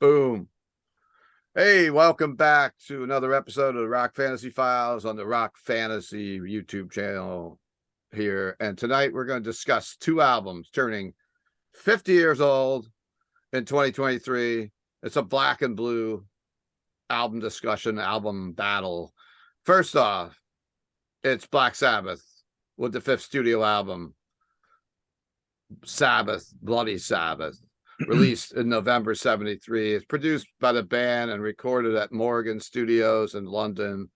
Boom. Hey, welcome back to another episode of the Rock Fantasy Files on the Rock Fantasy YouTube channel here. And tonight we're going to discuss two albums turning 50 years old in 2023. It's a black and blue album discussion, album battle. First off, it's Black Sabbath with the fifth studio album, Sabbath Bloody Sabbath. Released in November 73. It's produced by the band and recorded at Morgan Studios in London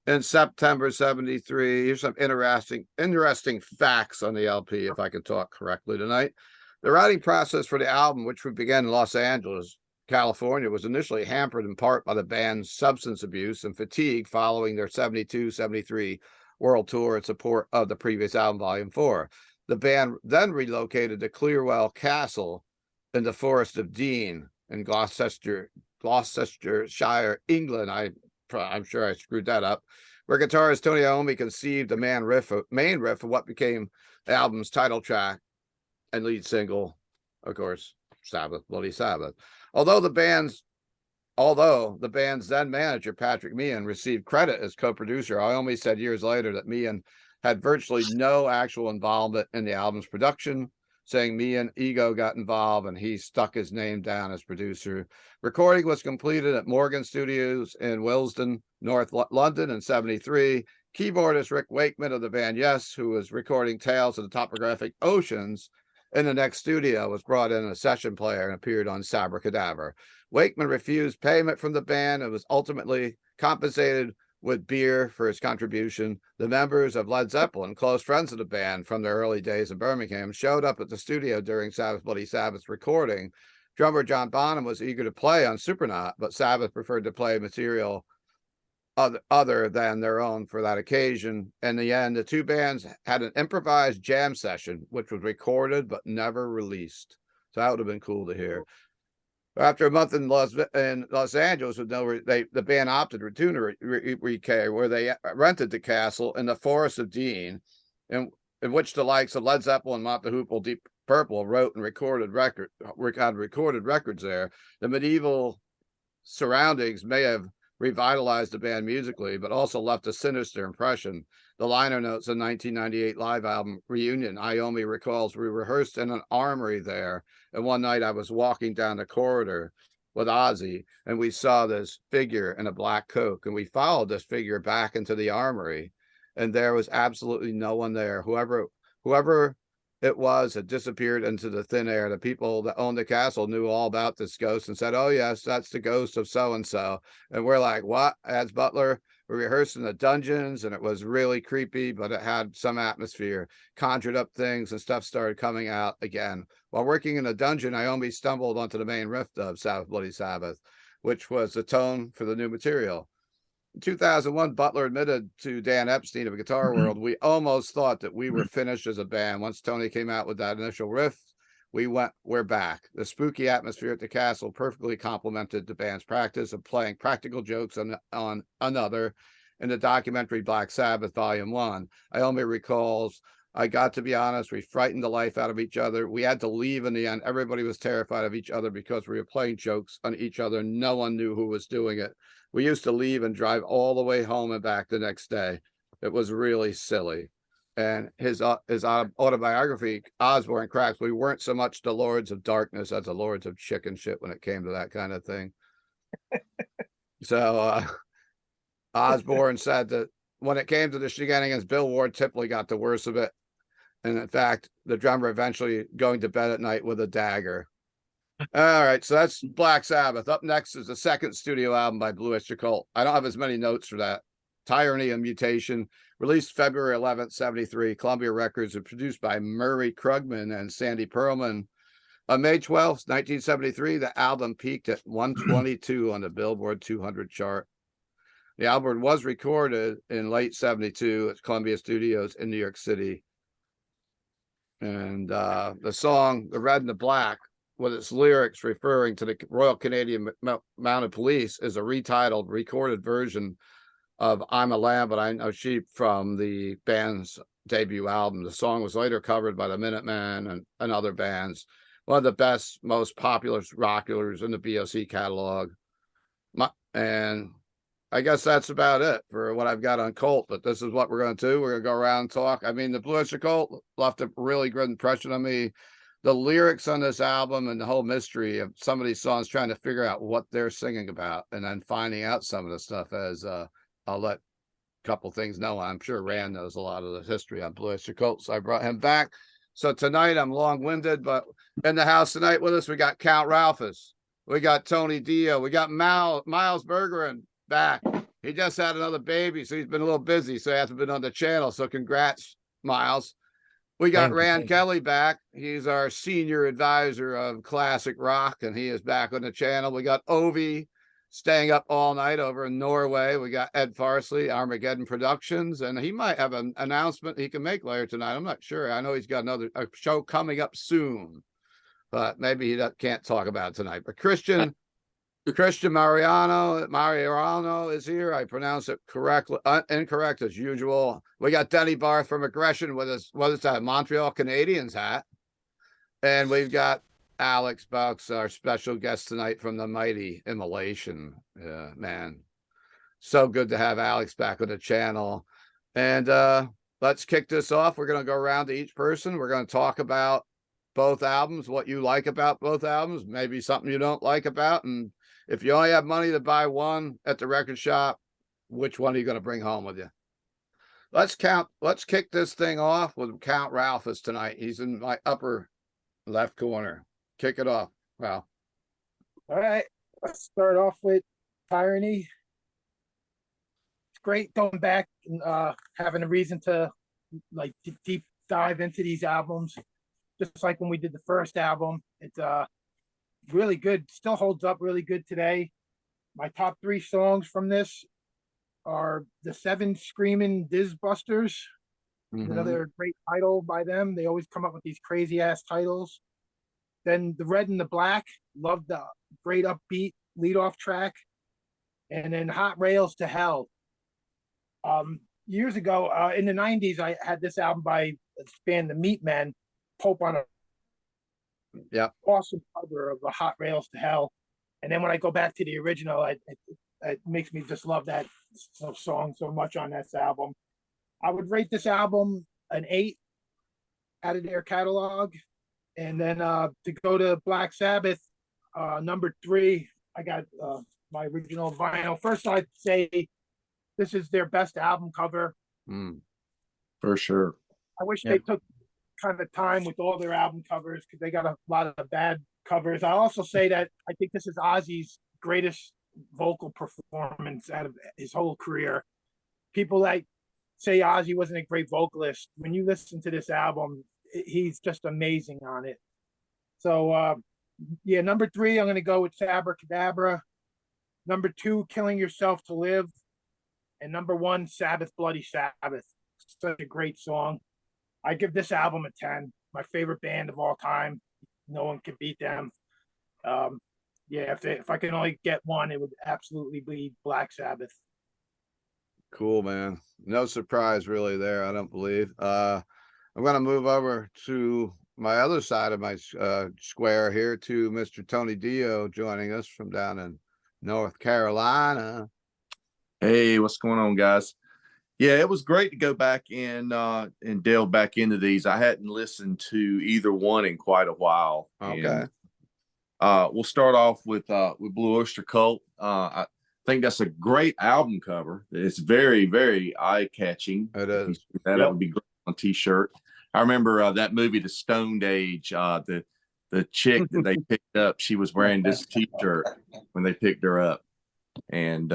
in September 73. Here's some interesting facts on the LP, if I can talk correctly tonight. The writing process for the album, which would begin in Los Angeles, California, was initially hampered in part by the band's substance abuse and fatigue following their 72-73 world tour in support of the previous album, Volume 4. The band then relocated to Clearwell Castle in the Forest of Dean in Gloucestershire, England. I'm sure I screwed that up. Where guitarist Tony Iommi conceived the main riff of what became the album's title track and lead single, of course, Sabbath Bloody Sabbath. Although the band's then manager Patrick Meehan received credit as co-producer, Iommi said years later that Meehan had virtually no actual involvement in the album's production, saying Meehan ego got involved and he stuck his name down as producer. Recording was completed at Morgan Studios in Willesden, North London in 73. Keyboardist Rick Wakeman of the band Yes, who was recording Tales of the Topographic Oceans in the next studio, was brought in as a session player and appeared on Sabra Cadaver. Wakeman refused payment from the band and was ultimately compensated with beer for his contribution. The members of Led Zeppelin, close friends of the band from their early days in Birmingham, showed up at the studio during Sabbath Bloody Sabbath's recording. Drummer John Bonham was eager to play on Supernaut, but Sabbath preferred to play material other than their own for that occasion. In the end, the two bands had an improvised jam session, which was recorded but never released. So that would have been cool to hear. After a month in Los Angeles, the band opted to return to Recare, where they rented the castle in the Forest of Dean, in which the likes of Led Zeppelin, Mott the Hoople, Deep Purple wrote and recorded records there. The medieval surroundings may have revitalized the band musically, but also left a sinister impression. The liner notes in 1998 live album Reunion, Iommi recalls, we rehearsed in an armory there, and one night I was walking down the corridor with Ozzy, and we saw this figure in a black coat, and we followed this figure back into the armory, and there was absolutely no one there. Whoever it was had disappeared into the thin air. The people that owned the castle knew all about this ghost and said, "Oh yes, that's the ghost of so-and-so." And we're like, "What?" Adds Butler. We rehearsed in the dungeons and it was really creepy, but it had some atmosphere. Conjured up things and stuff started coming out again. While working in a dungeon, Iommi stumbled onto the main riff of Sabbath Bloody Sabbath, which was the tone for the new material. In 2001, Butler admitted to Dan Epstein of Guitar World, we almost thought that we were finished as a band. Once Tony came out with that initial riff, we're back. The spooky atmosphere at the castle perfectly complemented the band's practice of playing practical jokes on another. In the documentary Black Sabbath Volume 1, Iommi recalls, I got to be honest, we frightened the life out of each other. We had to leave in the end. Everybody was terrified of each other because we were playing jokes on each other. No one knew who was doing it. We used to leave and drive all the way home and back the next day. It was really silly. And his autobiography, Osborne Cracks, we weren't so much the Lords of Darkness as the Lords of Chicken Shit when it came to that kind of thing. So Osborne said that when it came to the shenanigans, Bill Ward typically got the worst of it. And in fact, the drummer eventually going to bed at night with a dagger. All right, so that's Black Sabbath. Up next is the second studio album by Oyster Cult. I don't have as many notes for that. Tyranny and Mutation, released February 11th, 73, Columbia Records, and produced by Murray Krugman and Sandy Pearlman. On May 12th, 1973, the album peaked at 122 on the Billboard 200 chart. The album was recorded in late 72 at Columbia Studios in New York City. And the song, The Red and the Black, with its lyrics referring to the Royal Canadian Mounted Police, is a retitled, recorded version of I'm a Lamb, But I Know Sheep from the band's debut album. The song was later covered by the Minutemen and other bands. one of the best, most popular rockers in the BOC catalog. And I guess that's about it for what I've got on Cult, but this is what we're going to do. We're going to go around and talk. I mean, the Blue Oyster Cult left a really good impression on me. The lyrics on this album and the whole mystery of some of these songs, trying to figure out what they're singing about and then finding out some of the stuff as I'll let a couple things know. I'm sure Rand knows a lot of the history on Blue Oyster Cult, so I brought him back. So tonight I'm long-winded, but in the house tonight with us, we got Count Ralphus. We got Tony Dio. We got Myles Bergeron back. He just had another baby, so he's been a little busy, so he hasn't been on the channel. So congrats, Myles. We got Rand Kelly back. He's our senior advisor of classic rock, and he is back on the channel. We got Ove staying up all night over in Norway. We got Ed Farshtley, Armageddon Productions, and he might have an announcement he can make later tonight. I'm not sure. I know he's got a show coming up soon, but maybe he can't talk about it tonight. But Kristian Maiorino is here. I pronounce it correctly, incorrect as usual. We got Denis Barthe from Aggression with us. What is that? Montreal Canadiens hat. And we've got Alex Bouks, our special guest tonight from the mighty Immolation. Man, so good to have Alex back on the channel. And let's kick this off. We're going to go around to each person. We're going to talk about both albums, what you like about both albums, maybe something you don't like about, and if you only have money to buy one at the record shop, which one are you going to bring home with you? Let's kick this thing off with Count Ralphus tonight. He's in my upper left corner. Kick it off. Wow. All right. Let's start off with Tyranny. It's great going back and having a reason to like deep dive into these albums. Just like when we did the first album. It's really good, still holds up really good today. My top 3 songs from this are the 7 Screaming Diz Busters, another great title by them. They always come up with these crazy ass titles. Then the Red and the Black, love the great upbeat leadoff track. And then Hot Rails to Hell. Years ago, in the 90s, I had this album by the band The Meatmen, Pope on a awesome cover of the Hot Rails to Hell. And then when I go back to the original, it makes me just love that song so much on this album. I would rate this album an 8 out of their catalog. And then to go to Black Sabbath, number 3, I got my original vinyl. First, I'd say this is their best album cover. For sure. I wish they took kind of time with all their album covers because they got a lot of bad covers. I also say that I think this is Ozzy's greatest vocal performance out of his whole career. People like say Ozzy wasn't a great vocalist. When you listen to this album, he's just amazing on it. So number 3, I'm going to go with Abracadabra. Number 2, Killing Yourself to Live. And number 1, Sabbath Bloody Sabbath. Such a great song. I give this album a 10. My favorite band of all time. No one can beat them. If I can only get one, it would absolutely be Black Sabbath. Cool, man. No surprise really there, I don't believe. I'm going to move over to my other side of my square here to Mr. Tony Dio joining us from down in North Carolina. Hey, what's going on, guys? Yeah, it was great to go back in and delve back into these. I hadn't listened to either one in quite a while. Okay. And, we'll start off with Blue Oyster Cult. I think that's a great album cover. It's very, very eye-catching. It is. That would be great on a T-shirt. I remember that movie, The Stoned Age. The chick that they picked up, she was wearing this T-shirt when they picked her up, and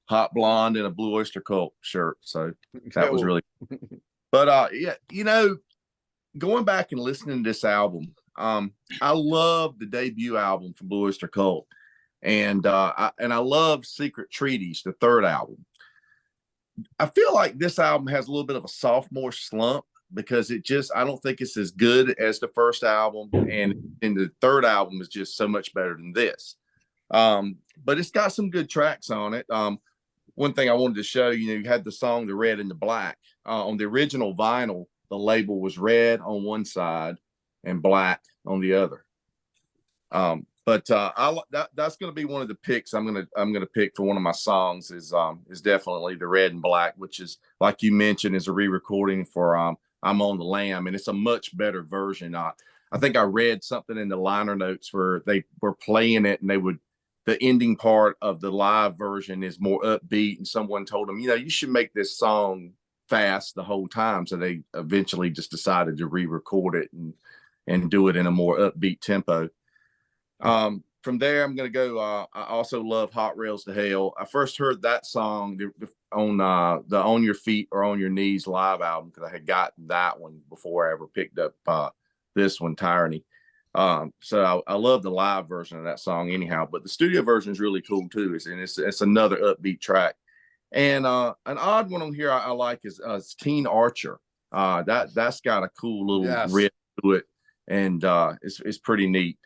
hot blonde in a Blue Oyster Cult shirt. So that was really cool. But going back and listening to this album, I love the debut album from Blue Oyster Cult, and I love Secret Treaties, the third album. I feel like this album has a little bit of a sophomore slump because I don't think it's as good as the first album, and the third album is just so much better than this. But it's got some good tracks on it. One thing I wanted to show you had the song The Red and the Black. On the original vinyl, the label was red on one side and black on the other. That's going to be one of the picks I'm going to pick for one of my songs is definitely the Red and Black, which is, like you mentioned, is a re-recording for I'm on the Lam, and it's a much better version. I think I read something in the liner notes where they were playing it, and the ending part of the live version is more upbeat, and someone told them, you should make this song fast the whole time. So they eventually just decided to re-record it and do it in a more upbeat tempo. From there, I'm going to go. I also love Hot Rails to Hell. I first heard that song on the On Your Feet or On Your Knees live album, because I had gotten that one before I ever picked up this one, Tyranny. So I love the live version of that song anyhow, but the studio version is really cool too. It's another upbeat track. And an odd one on here I like is Teen Archer. That's got a cool little riff to it, and it's pretty neat.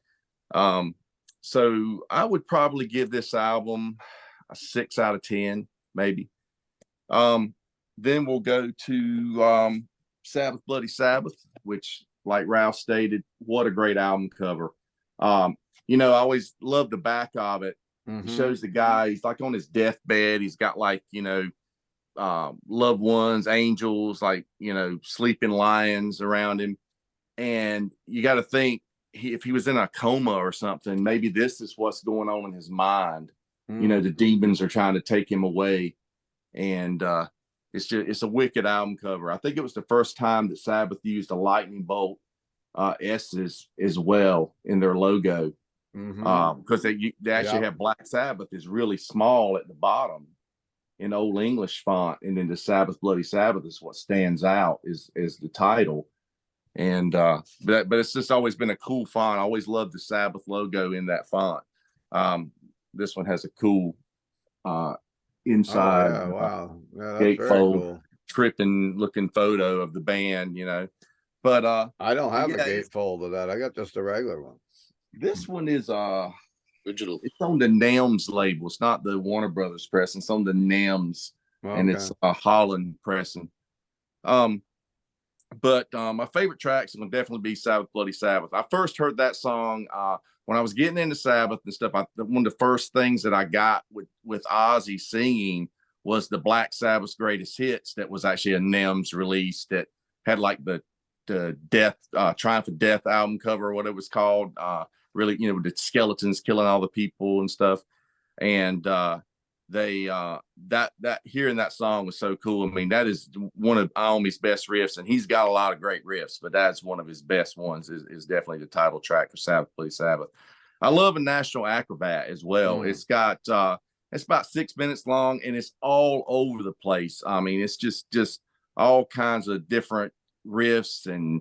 So I would probably give this album a 6 out of 10, maybe. Then we'll go to Sabbath Bloody Sabbath, which, like Ralph stated, what a great album cover. I always love the back of it. It shows the guy, he's like on his deathbed. He's got like, loved ones, angels, like, sleeping lions around him. And you got to think, if he was in a coma or something, maybe this is what's going on in his mind. The demons are trying to take him away. And it's a wicked album cover. I think it was the first time that Sabbath used a lightning bolt S's as well in their logo. Because they actually have Black Sabbath is really small at the bottom in Old English font, and then the Sabbath Bloody Sabbath is what stands out is the title. And but it's just always been a cool font. I always loved the Sabbath logo in that font. This one has a cool inside gatefold, cool, tripping looking photo of the band, But I don't have a gatefold of that. I got just a regular one. This one is original. It's on the NAMS label. It's not the Warner Brothers pressing. It's on the NAMS, and it's Holland pressing. But my favorite tracks will definitely be Sabbath Bloody Sabbath. I first heard that song when I was getting into Sabbath and stuff. One of the first things that I got with Ozzy singing was the Black Sabbath's Greatest Hits. That was actually a NEMS release that had like the Death Triumph of Death album cover, or what it was called. Really, with the skeletons killing all the people and stuff. And that hearing that song was so cool. I mean, that is one of Iommi's best riffs, and he's got a lot of great riffs, but that's one of his best ones is definitely the title track for Sabbath Bloody Sabbath. I love A National Acrobat as well. It's got it's about 6 minutes long, and it's all over the place. I mean, it's just all kinds of different riffs and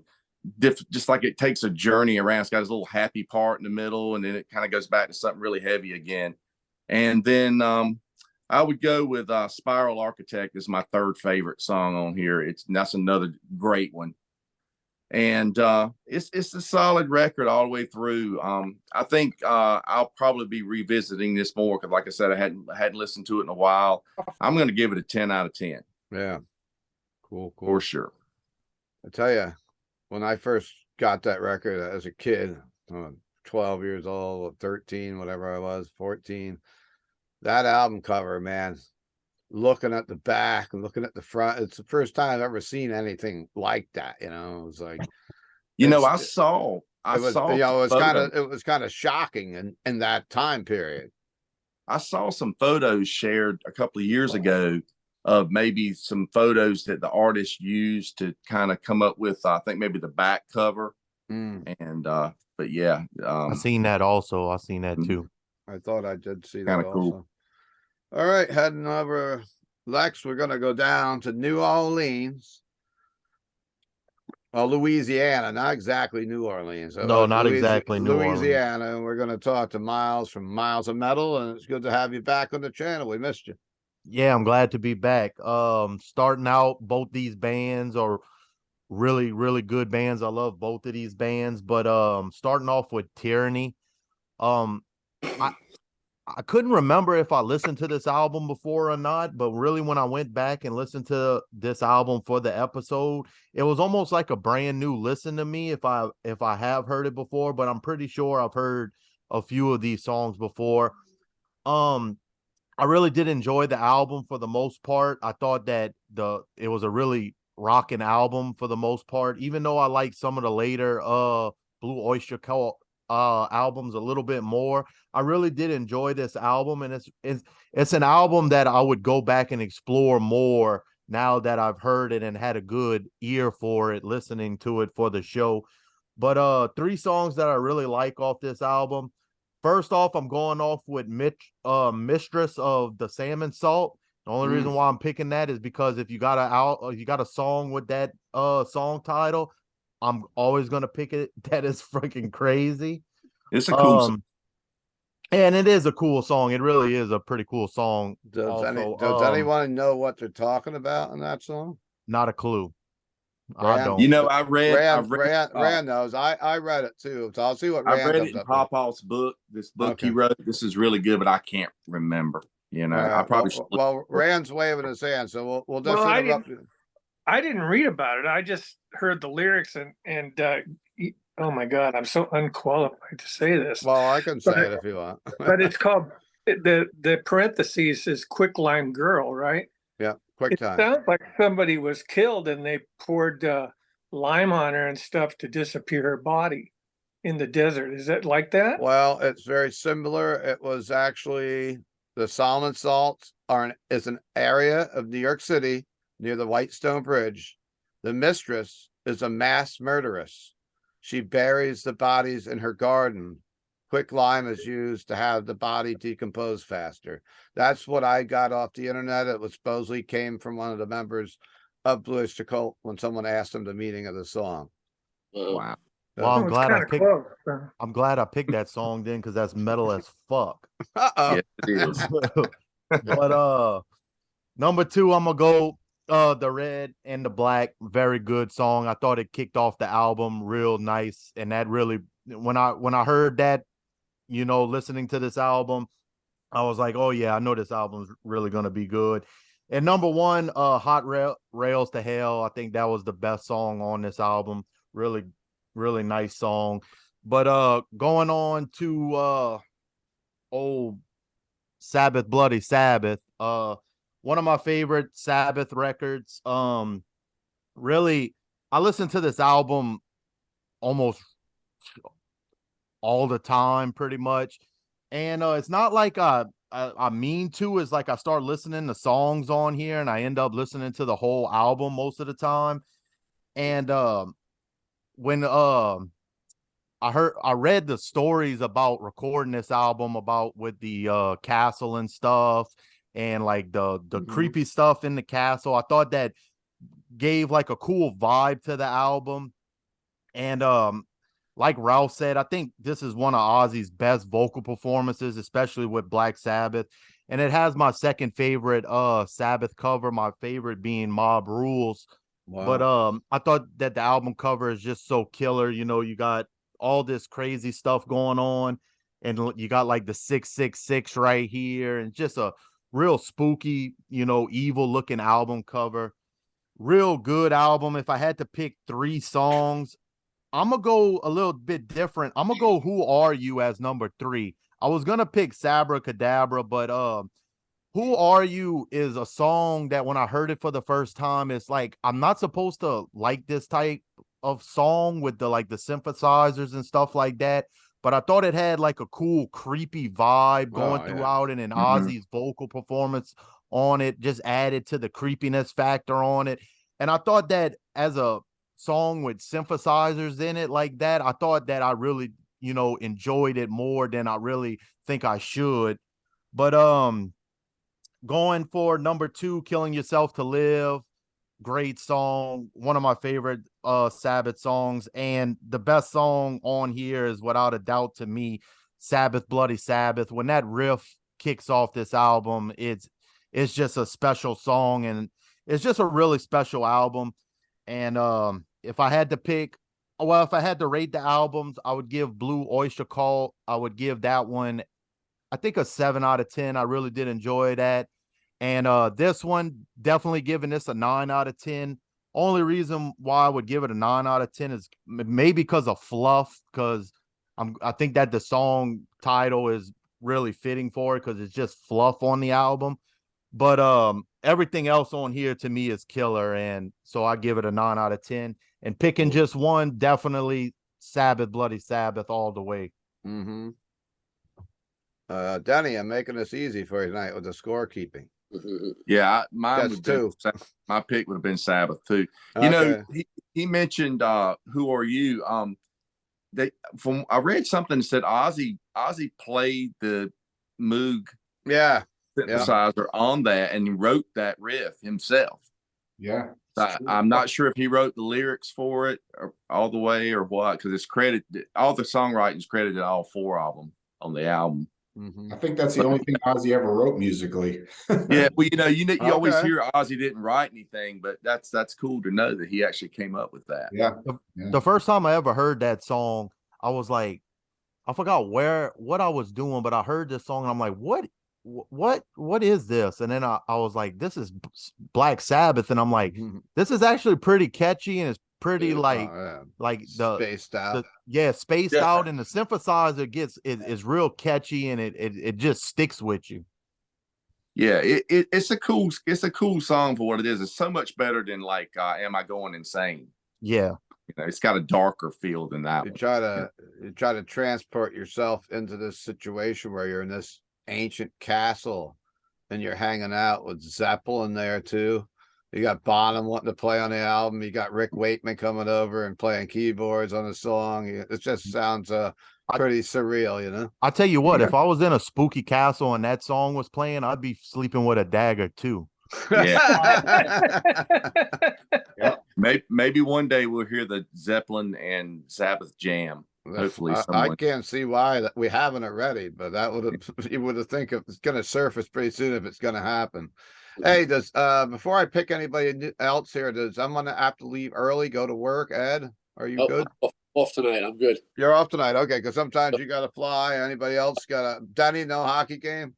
just like it takes a journey around. It's got his little happy part in the middle, and then it kind of goes back to something really heavy again. And then I would go with Spiral Architect is my third favorite song on here. That's another great one. And it's a solid record all the way through. I think I'll probably be revisiting this more because, like I said, I hadn't listened to it in a while. I'm going to give it a 10 out of 10. Yeah. Cool. For sure. I tell you, when I first got that record as a kid, 12 years old, 13, whatever I was, 14, that album cover, man, looking at the back and looking at the front, it's the first time I've ever seen anything like that. It was like, it was kind of shocking in that time period. I saw some photos shared a couple of years ago of maybe some photos that the artist used to kind of come up with, I think maybe the back cover. And but yeah, I seen that also. I seen that too. I thought I did see that. Kind of cool. Also. All right, heading over, Lex, we're going to go down to New Orleans. Well, Louisiana, not exactly New Orleans. No, not exactly New Orleans. Louisiana. And we're going to talk to Myles from Myles of Metal, and it's good to have you back on the channel. We missed you. Yeah, I'm glad to be back. Starting out, both these bands are really, really good bands. I love both of these bands, but starting off with Tyranny, I couldn't remember if I listened to this album before or not, but really when I went back and listened to this album for the episode, it was almost like a brand new listen to me if I have heard it before, but I'm pretty sure I've heard a few of these songs before. I really did enjoy the album for the most part. I thought that it was a really rocking album for the most part, even though I like some of the later Blue Oyster Cult albums a little bit more. I really did enjoy this album, and it's an album that I would go back and explore more now that I've heard it and had a good ear for it, listening to it for the show. But 3 songs that I really like off this album. First off, I'm going off with Mistress of the Salmon Salt. The only reason why I'm picking that is because if you got a song with that song title, I'm always gonna pick it. That is freaking crazy. It's a cool song. And it is a cool song. It really is a pretty cool song. Does anyone know what they're talking about in that song? Not a clue. Rand, I don't. You know, Rand knows. I read it too, so I'll see what I Rand read comes it in up with. Pawpaw's book. This book Okay. he wrote. This is really good, but I can't remember. You know, I probably should. Well, Rand's waving his hand, so we'll just Well, interrupt you. I didn't read about it. I just heard the lyrics and oh my God, I'm so unqualified to say this. Well, I can say it if you want. But it's called the parentheses is Quicklime Girl, right? Yeah, quick It time. sounds like somebody was killed and they poured lime on her and stuff to disappear her body in the desert. Is it like that? Well, it's very similar. It was actually the Salmon Salt is an area of New York City near the Whitestone Bridge. The mistress is a mass murderess. She buries the bodies in her garden. Quicklime is used to have the body decompose faster. That's what I got off the internet. It was supposedly came from one of the members of Blue Oyster Cult when someone asked him the meaning of the song. Wow. Well, I'm Oh, it's glad I kinda picked. close. I'm glad I picked that song then, because that's metal as fuck. Uh-oh. Yeah, it is. But number 2, I'm gonna go the Red and the Black. Very good song. I thought it kicked off the album real nice, and that really, when I heard that, you know, listening to this album, I was like, oh yeah, I know this album's really gonna be good. And number 1, Hot Rails to Hell. I think that was the best song on this album. Really, really nice song. But going on to old Sabbath Bloody Sabbath, one of my favorite Sabbath records. Really, I listen to this album almost all the time, pretty much. And it's not like I mean to. It's like I start listening to songs on here and I end up listening to the whole album most of the time. And when I read the stories about recording this album, about with the castle and stuff, and like the creepy stuff in the castle, I thought that gave like a cool vibe to the album. And like Ralph said, I think this is one of Ozzy's best vocal performances, especially with Black Sabbath. And it has my second favorite Sabbath cover, my favorite being Mob Rules. Wow. But I thought that the album cover is just so killer. You know, you got all this crazy stuff going on, and you got like the 666 right here, and just a real spooky, you know, evil looking album cover. Real good album. If I had to pick 3 songs, I'm gonna go a little bit different. I'm gonna go Who Are You as number 3. I was gonna pick Sabra Cadabra, but Who Are You is a song that when I heard it for the first time, it's like I'm not supposed to like this type of song with the like the synthesizers and stuff like that, but I thought it had like a cool creepy vibe going throughout it, and Ozzy's vocal performance on it just added to the creepiness factor on it. And I thought that as a song with synthesizers in it like that, I thought that I really, you know, enjoyed it more than I really think I should. But going for number 2, Killing Yourself to Live. Great song, one of my favorite Sabbath songs, and the best song on here is without a doubt to me Sabbath Bloody Sabbath. When that riff kicks off this album, it's just a special song, and it's just a really special album. And if I had to pick, well, if I had to rate the albums, I would give Blue Oyster Cult, I would give that one I think a 7 out of 10. I really did enjoy that. And this one, definitely giving this a 9 out of 10. Only reason why I would give it a 9 out of 10 is maybe because of fluff, because I think that the song title is really fitting for it because it's just fluff on the album. But everything else on here to me is killer, and so I give it a 9 out of 10. And picking just one, definitely Sabbath Bloody Sabbath all the way. Mm-hmm. Denny, I'm making this easy for you tonight with the scorekeeping. Yeah, mine That's would be two. my pick would have been Sabbath too. You know, Okay. he mentioned Who Are You? I read something that said Ozzy played the Moog Yeah. synthesizer on that and he wrote that riff himself. Yeah. I'm not sure if he wrote the lyrics for it or all the way or what, because it's credited, all the songwriting's credited all 4 of them on the album. Mm-hmm. I think that's the only thing Ozzy ever wrote musically. Yeah, well, you always Okay. hear Ozzy didn't write anything, but that's cool to know that he actually came up with that. Yeah. The first time I ever heard that song, I was like, I forgot what I was doing, but I heard this song and I'm like, what is this? And then I was like, this is Black Sabbath, and I'm like, this is actually pretty catchy and it's pretty like the spaced out. Spaced out, and the synthesizer is real catchy, and it just sticks with you. Yeah, it's a cool song for what it is. It's so much better than like Am I Going Insane? Yeah. You know, it's got a darker feel than that You one. try to transport yourself into this situation where you're in this ancient castle and you're hanging out with Zeppelin there too. You got Bonham wanting to play on the album. You got Rick Wakeman coming over and playing keyboards on the song. It just sounds pretty surreal, you know. I'll tell you what, if I was in a spooky castle and that song was playing, I'd be sleeping with a dagger too. Yeah. Maybe one day we'll hear the Zeppelin and Sabbath jam. Hopefully, I can't see why that we haven't already, but that would have you would have think it's going to surface pretty soon if it's going to happen. Hey, does before I pick anybody else here, does someone have to leave early, go to work? Ed, are you good? Off tonight. I'm good. You're off tonight, okay? Because sometimes you got to fly. Anybody else got a Danny? No hockey game.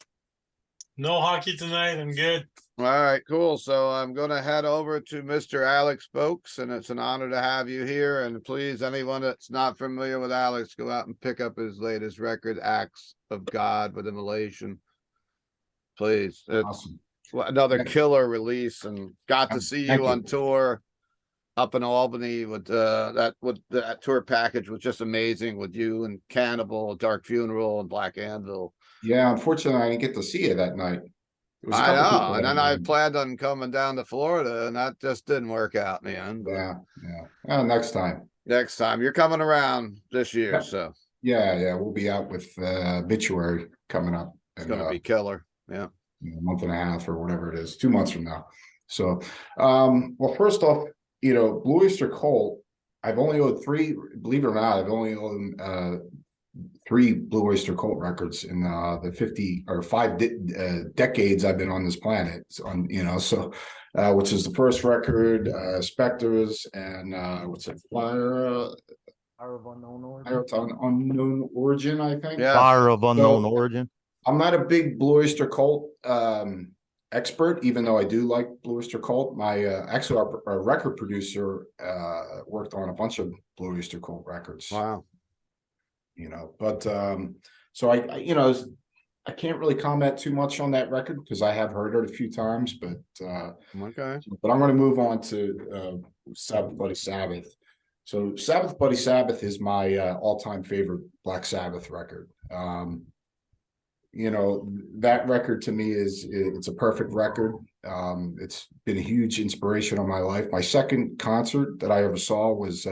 No hockey tonight. I'm good. All right, cool. So I'm going to head over to Mr. Alex Bouks, and it's an honor to have you here. And please, anyone that's not familiar with Alex, go out and pick up his latest record, Acts of God with Immolation. Please. It's Awesome. another killer release, and got to see you on tour up in Albany with that tour package was just amazing with you and Cannibal, Dark Funeral, and Black Anvil. Yeah, unfortunately, I didn't get to see you that night. I know, and then I planned on coming down to Florida, and that just didn't work out in the end. Yeah. Next time. Next time you're coming around this year, Yeah. so Yeah, we'll be out with Obituary coming up. it's gonna be killer. Yeah, a month and a half or whatever it is, 2 months from now. So, well, first off, Blue Oyster Cult, I've only owed 3, believe it or not, I've only owned 3 Blue Oyster Cult records in the 50 or 5 decades I've been on this planet. Which is the first record, Spectres, and what's it, Fire of Unknown Origin, I think. Yeah. Fire of Unknown Origin. I'm not a big Blue Oyster Cult expert, even though I do like Blue Oyster Cult. My actually our record producer worked on a bunch of Blue Oyster Cult records. wow. But so I can't really comment too much on that record because I have heard it a few times, but Okay. but I'm going to move on to Sabbath Bloody Sabbath. So Sabbath Bloody Sabbath is my all-time favorite Black Sabbath record. That record to me it's a perfect record. It's been a huge inspiration on my life. My second concert that I ever saw was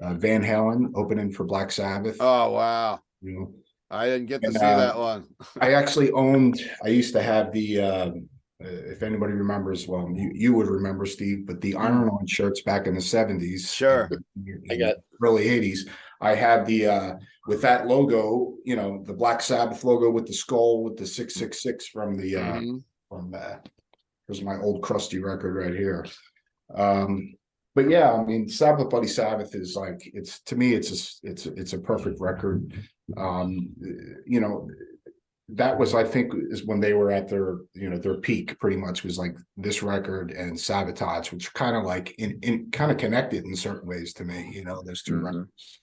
Van Halen opening for Black Sabbath. Oh wow. I didn't get to see that one. I used to have the if anybody remembers, well, you would remember, Steve, but the iron-on shirts back in the 70s. Sure. I got early 80s. I had the with that logo, the Black Sabbath logo with the skull with the 666 from the here's my old crusty record right here. But yeah, I mean, Sabbath Bloody Sabbath is like, it's to me, it's a perfect record. that was, I think, is when they were at their, their peak. Pretty much was like this record and Sabotage, which kind of like in kind of connected in certain ways to me. Those two records.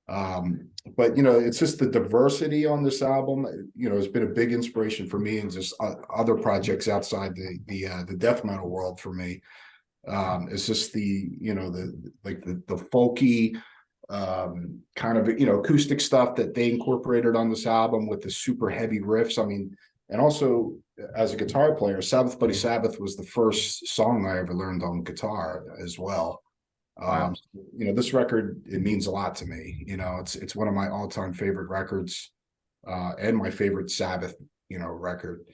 But it's just the diversity on this album. Has been a big inspiration for me, and just other projects outside the death metal world for me. It's just the folky kind of acoustic stuff that they incorporated on this album with the super heavy riffs. I mean, and also as a guitar player, Sabbath Bloody Sabbath was the first song I ever learned on guitar as well. Wow. This record, it means a lot to me. It's one of my all-time favorite records, and my favorite Sabbath record.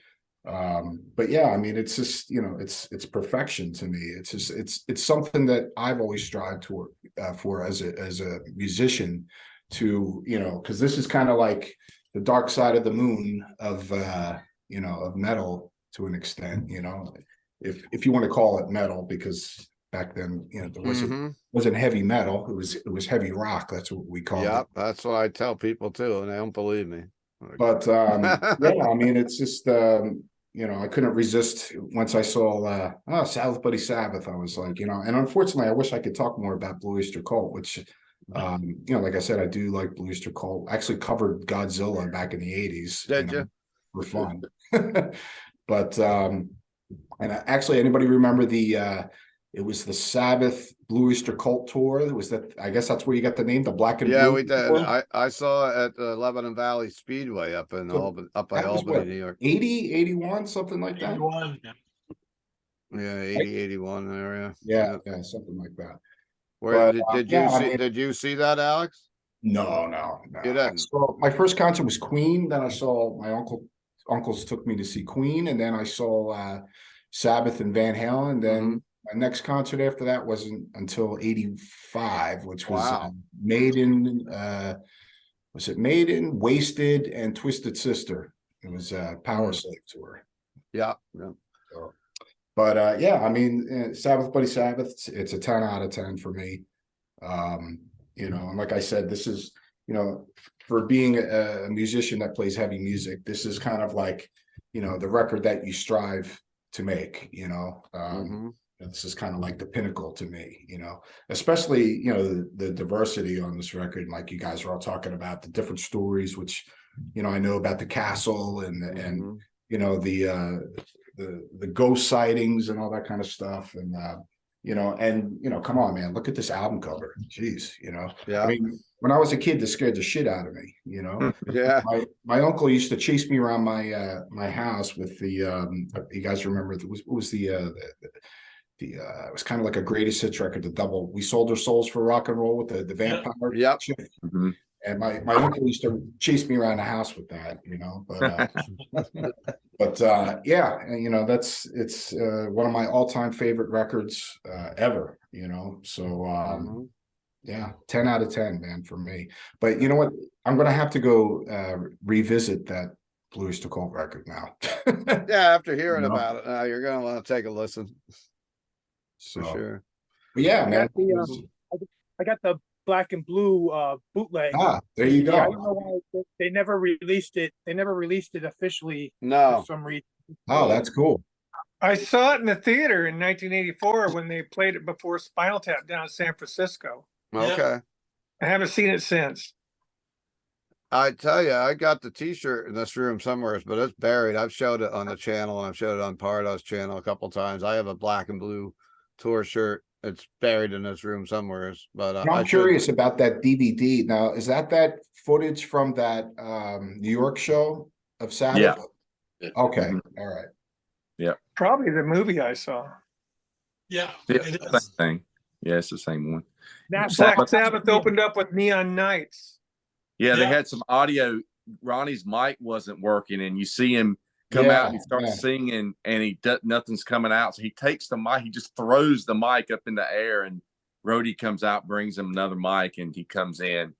But yeah, I mean, it's just it's perfection to me. It's just it's something that I've always strived for as a musician, to because this is kind of like the dark side of the moon of of metal to an extent. If you want to call it metal, because back then there wasn't heavy metal, it was heavy rock. That's what we called it. That's what I tell people too, and they don't believe me. But yeah, I mean, it's just I couldn't resist once I saw Sabbath Bloody Sabbath. I was like, and unfortunately I wish I could talk more about Blue Oyster Cult, which like I said, I do like Blue Oyster Cult. I actually covered Godzilla back in the 80s. Did you? For fun. But and actually, anybody remember it was the Sabbath Blue Oyster Cult tour? Was that, I guess that's where you got the name, the Black and Blue? Yeah, we did. Tour? I saw it at the Lebanon Valley Speedway up in up by Albany, New York. 80, 81, something like that. 81. Yeah, 80, 81 area. Yeah, something like that. Where But, did you see that, Alex? No. You didn't? So my first concert was Queen. Then I saw my uncles took me to see Queen, and then I saw Sabbath and Van Halen. Then my next concert after that wasn't until 85, which was Maiden. Was it Maiden, Wasted, and Twisted Sister? It was a Power Slave tour. Yeah. So, but yeah, I mean, Sabbath Bloody Sabbath, it's a 10 out of 10 for me. And like I said, this is, for being a musician that plays heavy music, this is kind of like, the record that you strive to make. This is kind of like the pinnacle to me, especially, the diversity on this record. Like you guys are all talking about the different stories, which, I know about the castle and the ghost sightings and all that kind of stuff. And, come on, man, look at this album cover. Jeez, Yeah. I mean, when I was a kid, this scared the shit out of me, Yeah. My uncle used to chase me around my house with the, you guys remember, it was it was kind of like a greatest hits record, the double We Sold Our Souls for Rock and Roll with the vampire. Yep. chick. And my uncle used to chase me around the house with that, but yeah, and, it's one of my all-time favorite records ever, so yeah, 10 out of 10, man, for me. But you know what, I'm gonna have to go revisit that Blue Oyster Cult record now. Yeah, after hearing about it now, you're gonna want to take a listen. So, For sure. but yeah, I man. I got the Black and Blue bootleg. There you go. Yeah, I don't know why they never released it. They never released it officially No. for some reason. Oh, that's cool. I saw it in the theater in 1984 when they played it before Spinal Tap down in San Francisco. Okay. I haven't seen it since. I tell you, I got the T-shirt in this room somewhere, but it's buried. I've showed it on the channel, and I've showed it on Pardo's channel a couple times. I have a Black and Blue tour shirt. It's buried in this room somewhere. But I'm curious about that DVD. Now, is that footage from that New York show of Sabbath? Yeah. Okay. All right. Probably the movie I saw. Yeah, Yeah, it same is. thing. Yeah, it's the same one. Black Sabbath opened up with Neon Nights. Yeah, they Yeah. had some audio. Ronnie's mic wasn't working, and you see him come Yeah, out and he starts singing, and nothing's coming out. So he takes the mic, he just throws the mic up in the air, and Rhodey comes out, brings him another mic, and he comes in.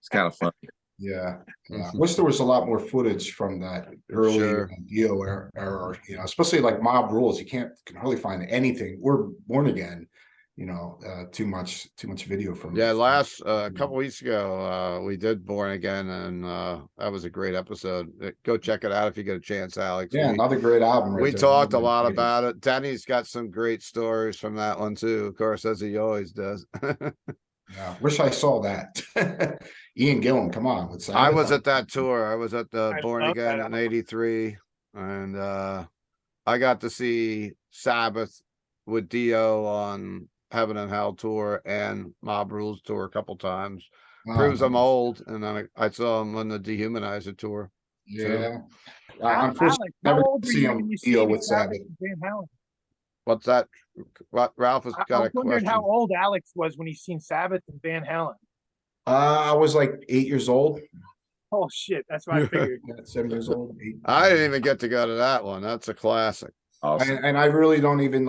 It's kind of funny. Yeah. I wish there was a lot more footage from that early Sure. Dio era, especially like Mob Rules. You can hardly find anything, or Born Again, too much video from. Yeah, last couple weeks ago, we did Born Again, and that was a great episode. Go check it out if you get a chance, Alex. Yeah, another great album. Right We there. talked a lot about it. Denny's got some great stories from that one too, of course, as he always does. Yeah, wish I saw that. Ian Gillan, come on. I was at that tour. I was at the I Born love Again that in album. '83, and I got to see Sabbath with Dio on Heaven and Hell tour and Mob Rules tour a couple times. Proves I'm old, and then I saw him on the Dehumanizer tour. Yeah. Unfortunately, Alex, how never old were see you him when you deal seen with Sabbath Sabbath. and Van Halen? What's that? Ralph has I got was a wondering question. how old Alex was when he seen Sabbath and Van Halen. I was like 8 years old. Oh shit, that's what I figured. 7 years old. 8. I didn't even get to go to that one. That's a classic. Awesome. And I really don't even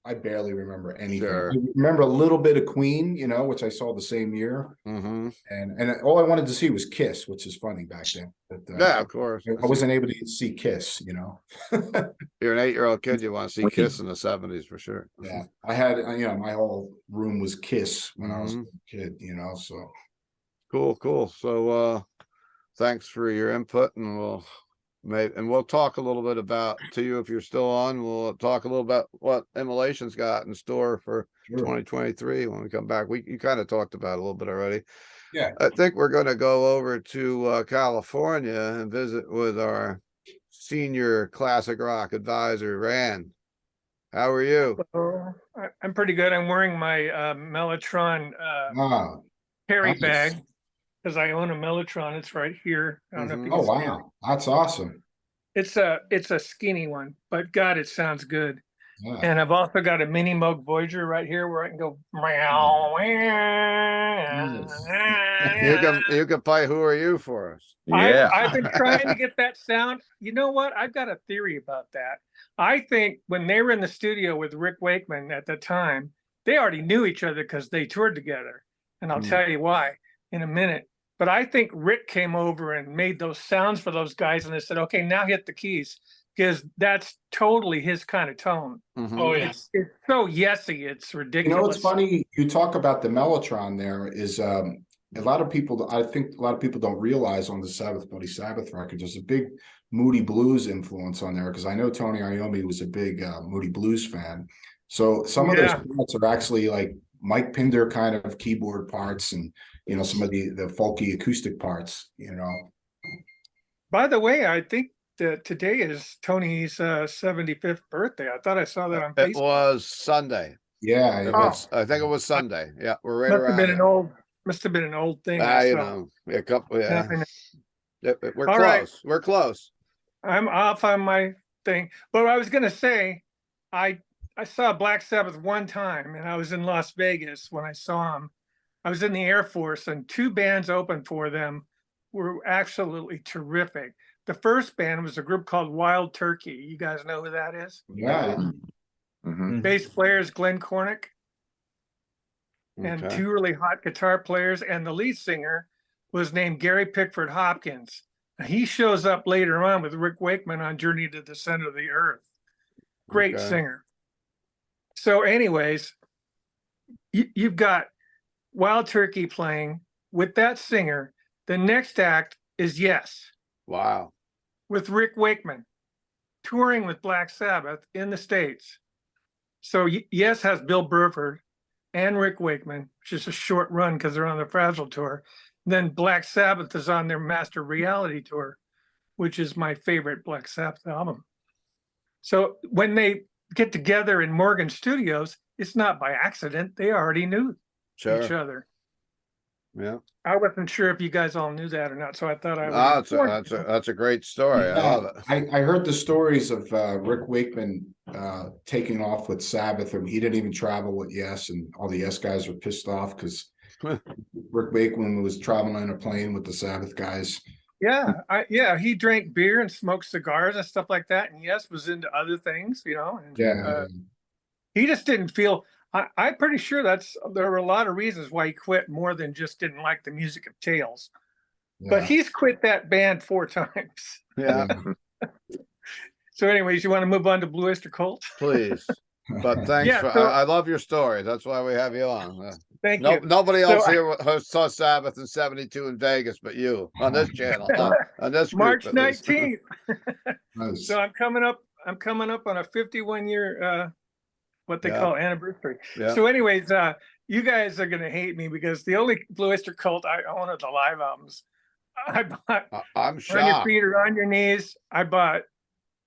I barely remember anything. Sure. I remember a little bit of Queen, which I saw the same year. Mm-hmm. And all I wanted to see was Kiss, which is funny back then. But, Yeah, of course. I wasn't able to see Kiss, You're an 8-year-old kid. You want to see Kiss in the '70s for sure. Yeah, I had, my whole room was Kiss when I was a kid, so. Cool. So thanks for your input, and we'll talk a little bit about to you if you're still on. We'll talk a little about what Immolation's got in store for 2023 when we come back. You kind of talked about it a little bit already. Yeah. I think we're going to go over to California and visit with our senior classic rock advisor, Rand. How are you? I'm pretty good. I'm wearing my Mellotron carry nice. bag because I own a Mellotron. It's right here. I don't know if you can Oh, see it. wow. That's awesome. It's a skinny one, but God, it sounds good. Yeah. And I've also got a mini Moog Voyager right here where I can go meow. You can play Who Are You for us. Yeah. I've been trying to get that sound. You know what? I've got a theory about that. I think when they were in the studio with Rick Wakeman at the time, they already knew each other because they toured together. And I'll tell you why in a minute. But I think Rick came over and made those sounds for those guys, and they said, "Okay, now hit the keys," because that's totally his kind of tone. Oh yeah. It's so yesy, it's ridiculous. What's funny? You talk about the Mellotron. There is a lot of people. I think a lot of people don't realize on the Sabbath Bloody Sabbath record, there's a big Moody Blues influence on there because I know Tony Iommi was a big Moody Blues fan. So some of those parts are actually like Mike Pinder kind of keyboard parts, and some of the folky acoustic parts. By the way, I think that today is Tony's 75th birthday. I thought I saw that on It Facebook. was Sunday. Yeah. I think it was Sunday. Yeah, we're right around. Must have been an old thing. A couple. Yeah. We're All close. right. We're close. I'm off on my thing. But I was going to say, I saw Black Sabbath one time, and I was in Las Vegas when I saw them. I was in the Air Force, and 2 bands opened for them were absolutely terrific. The first band was a group called Wild Turkey. You guys know who that is? Yeah. Mhm. Bass player is Glenn Cornick, and Okay. 2 really hot guitar players. And the lead singer was named Gary Pickford Hopkins. He shows up later on with Rick Wakeman on Journey to the Center of the Earth. Great Okay. singer. So anyways, you've got Wild Turkey playing with that singer. The next act is Yes, Wow. with Rick Wakeman touring with Black Sabbath in the States. So Yes has Bill Burford and Rick Wakeman, which is a short run because they're on the Fragile tour. Then Black Sabbath is on their Master Reality tour, which is my favorite Black Sabbath album. So when they get together in Morgan Studios, it's not by accident. They already knew each Sure. other. Yeah. I wasn't sure if you guys all knew that or not, so I thought I would. That's a great story. I love it. I heard the stories of Rick Wakeman taking off with Sabbath, and he didn't even travel with Yes, and all the Yes guys were pissed off because Rick Wakeman was traveling in a plane with the Sabbath guys. Yeah, he drank beer and smoked cigars and stuff like that, and Yes was into other things, and he just didn't feel. I'm pretty sure there were a lot of reasons why he quit, more than just didn't like the music of Tails. But he's quit that band 4 times. Yeah. So anyways, you want to move on to Blue Oyster Cult? Please. But thanks Yeah, for, so- I love your story. That's why we have you on. Thank No, you. nobody So else I- here saw Sabbath in 72 in Vegas, but you on this channel, on this group. March at least. 19th. Nice. So I'm coming up on a 51 year what they Yeah. call anniversary. Yeah. So anyways, you guys are gonna hate me because the only Blue Oyster Cult I own are the live albums. I bought I'm On Your shocked. Feet or On Your Knees. I bought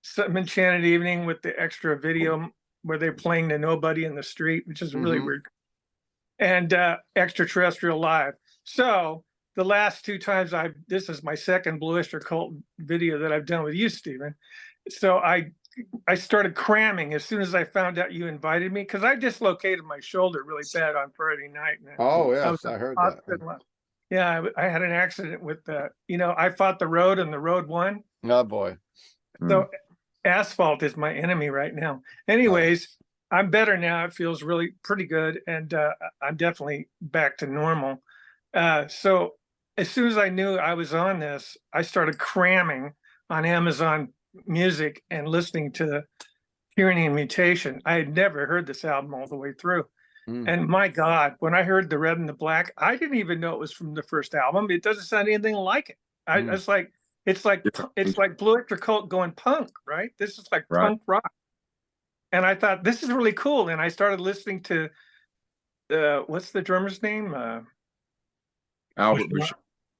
Some Enchanted Evening with the extra video where they're playing to nobody in the street, which is really Mhm. weird. And Extraterrestrial Live. So the last two times this is my second Blue Oyster Cult video that I've done with you, Stephen. So I started cramming as soon as I found out you invited me because I dislocated my shoulder really bad on Friday night. And Oh, I yes, was I in heard the that. hospital. Yeah, I had an accident with I fought the road and the road won. Oh, boy. So asphalt is my enemy right now. Anyways, I'm better now. It feels really pretty good. And I'm definitely back to normal. So as soon as I knew I was on this, I started cramming on Amazon Music and listening to Tyranny and Mutation. I had never heard this album all the way through. Mm. And my God, when I heard The Red and the Black, I didn't even know it was from the first album. It doesn't sound anything like it. Mm. It's like Blue Oyster Cult going punk, right? This is like Right. punk rock. And I thought this is really cool. And I started listening to what's the drummer's name? Albert Boucher.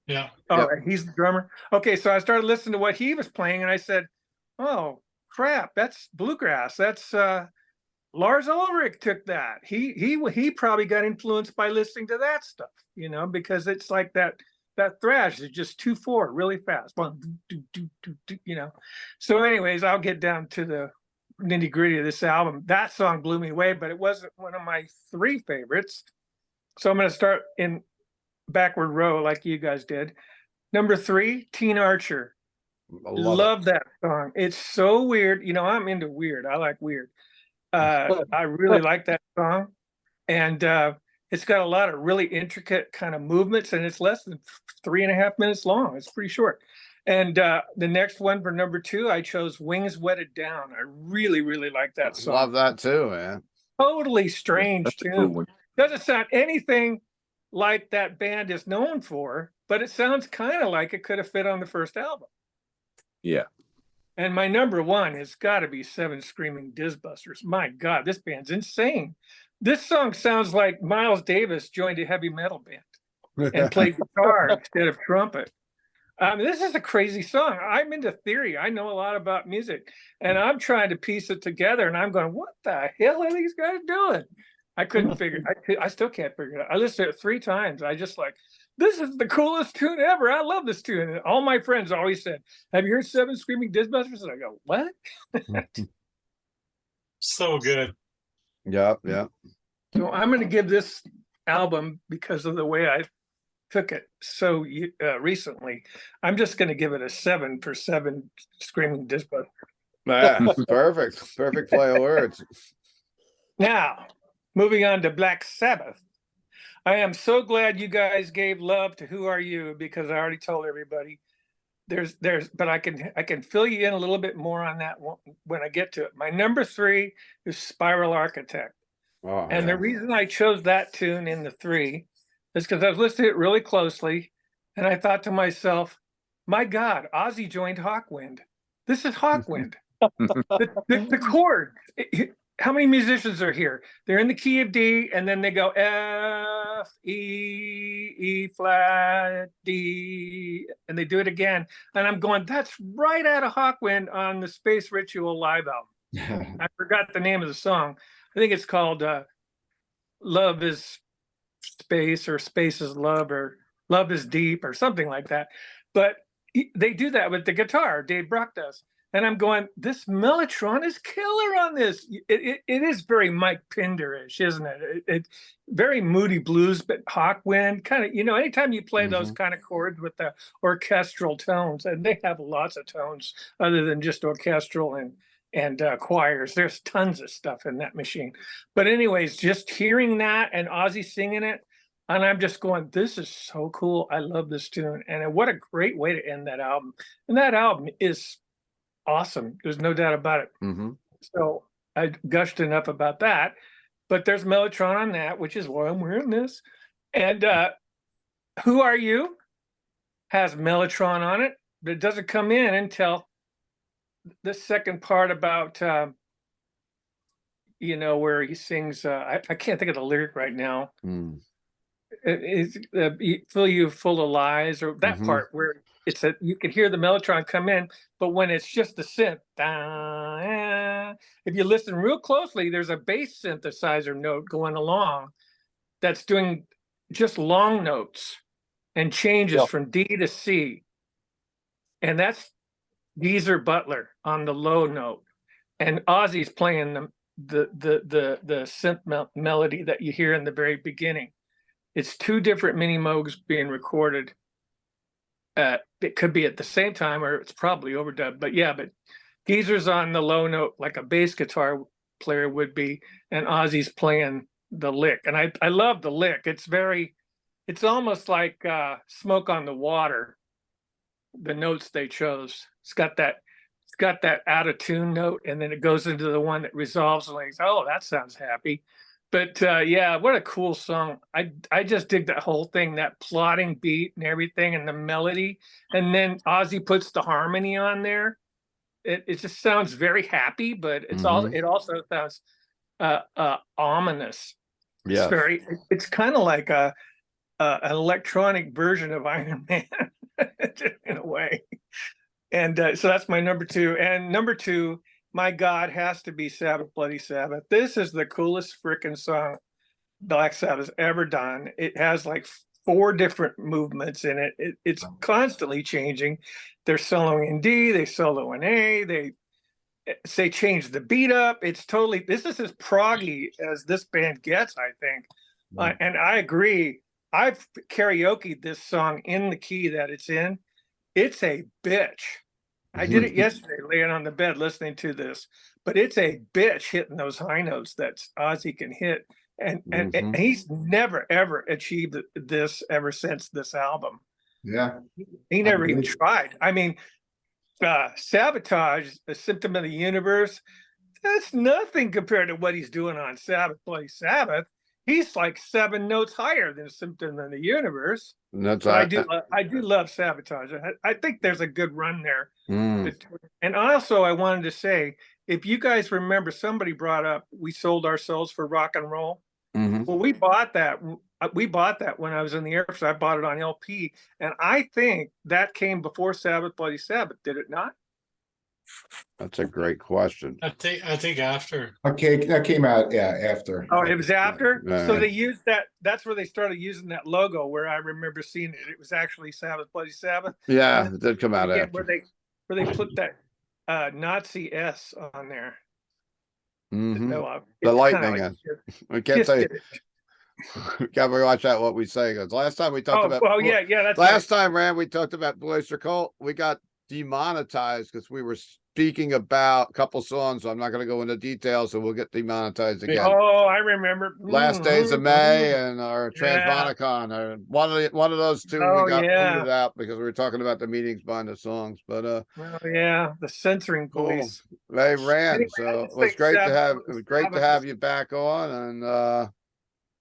Yeah. Oh, Yep. he's the drummer. Okay, so I started listening to what he was playing, and I said, "Oh crap, that's bluegrass. That's Lars Ulrich took that. He probably got influenced by listening to that stuff, because it's like that thrash is just 2/4 really fast. One, do, do, do, do. So, anyways, I'll get down to the nitty gritty of this album. That song blew me away, but it wasn't one of my 3 favorites. So I'm going to start in backward row like you guys did. Number 3, Teen Archer. Love that song. It's so weird. I'm into weird. I like weird. I really like that song. And it's got a lot of really intricate kind of movements, and it's less than 3.5 minutes long. It's pretty short. And the next one for number 2, I chose Wings Wetted Down. I really, really like that song. Love that too, man. Totally strange That's a tune. cool one. Doesn't sound anything like that band is known for, but it sounds kind of like it could have fit on the first album. Yeah. And my number 1 has got to be Seven Screaming Disbusters. My God, this band's insane. This song sounds like Miles Davis joined a heavy metal band and played guitar instead of trumpet. This is a crazy song. I'm into theory. I know a lot about music, and I'm trying to piece it together. And I'm going, what the hell are these guys doing? I couldn't figure. I still can't figure it out. I listened to it 3 times. I just like, this is the coolest tune ever. I love this tune. And all my friends always said, "Have you heard Seven Screaming Disbusters?" And I go, "What?" So good. Yeah. So I'm going to give this album, because of the way I took it so recently, I'm just going to give it a 7 for Seven Screaming Disbusters. Yeah, perfect. Perfect play of words. Now, moving on to Black Sabbath. I am so glad you guys gave love to Who Are You, because I already told everybody but I can fill you in a little bit more on that when I get to it. My number 3 is Spiral Architect. Oh, And yeah. the reason I chose that tune in the 3 is because I was listening to it really closely, and I thought to myself, my God, Ozzy joined Hawkwind. This is Hawkwind. The chord. How many musicians are here? They're in the key of D, and then they go F, E, E flat, D, and they do it again. And I'm going, that's right out of Hawkwind on the Space Ritual live album. I forgot the name of the song. I think it's called Love is Space, or Space is Love, or Love is Deep, or something like that. But they do that with the guitar. Dave Brock does. And I'm going, this Mellotron is killer on this. It is very Mike Pinder-ish, isn't it? It very Moody Blues, but Hawkwind, kind of, anytime you play those kind of chords with the orchestral tones, and they have lots of tones other than just orchestral and choirs. There's tons of stuff in that machine. But anyways, just hearing that and Ozzy singing it, and I'm just going, this is so cool. I love this tune. And what a great way to end that album. And that album is awesome. There's no doubt about it. Mm-hmm. So I gushed enough about that. But there's Mellotron on that, which is why I'm wearing this. And Who Are You has Mellotron on it, but it doesn't come in until the second part about where he sings. I can't think of the lyric right now. It's fill you full of lies, or that part where you can hear the Mellotron come in, but when it's just the synth, if you listen real closely, there's a bass synthesizer note going along that's doing just long notes and changes from D to C, and that's Geezer Butler on the low note, and Ozzy's playing the synth melody that you hear in the very beginning. It's two different mini Moogs being recorded. It could be at the same time, or it's probably overdubbed. But Geezer's on the low note like a bass guitar player would be, and Ozzy's playing the lick. And I love the lick. It's almost like Smoke on the Water. The notes they chose. It's got that out of tune note, and then it goes into the one that resolves, like, oh, that sounds happy. But what a cool song. I just dig that whole thing, that plotting beat and everything, and the melody. And then Ozzy puts the harmony on there. It just sounds very happy, but it also sounds ominous. Yeah. It's kind of like an electronic version of Iron Man in a way. And so that's my number two. And number two, my God, has to be Sabbath Bloody Sabbath. This is the coolest freaking song Black Sabbath's ever done. It has like 4 different movements in it. It's constantly changing. They're soloing in D, they solo in A, they change the beat up. This is as proggy as this band gets, I think. And I agree. I've karaoke'd this song in the key that it's in. It's a bitch. I did it yesterday, laying on the bed listening to this, but it's a bitch hitting those high notes that Ozzy can hit. And he's never, ever achieved this ever since this album. Yeah. He never even tried. I mean, Sabotage, A Symptom of the Universe, that's nothing compared to what he's doing on Sabbath Bloody Sabbath. He's like 7 notes higher than Symptom of the Universe. I do love Sabotage. I think there's a good run there. And also, I wanted to say, if you guys remember, somebody brought up we sold our souls for rock and roll. Well, we bought that. We bought that when I was in the Air Force. I bought it on LP, and I think that came before Sabbath Bloody Sabbath. Did it not? That's a great question. I think after. Okay, that came out after. Oh, it was after. Yeah. So they used that. That's where they started using that logo. Where I remember seeing it. It was actually Sabbath Bloody Sabbath. Yeah, it did come out Again, after. where they put that Nazi S on there. No, The lightning. We can't say. Can we watch out what we say? Because last time we talked about. Oh yeah, that's last time, Rand, we talked about Oyster Cult. We got demonetized because we were speaking about a couple songs. So I'm not going to go into details, so we'll get demonetized again. Oh, I remember. Last Days of May and our Transmonicon, or one of those two we got booted out because we were talking about the meetings behind the songs. But oh yeah, the censoring police. They ran. Anyway, So it was great to have you back on. And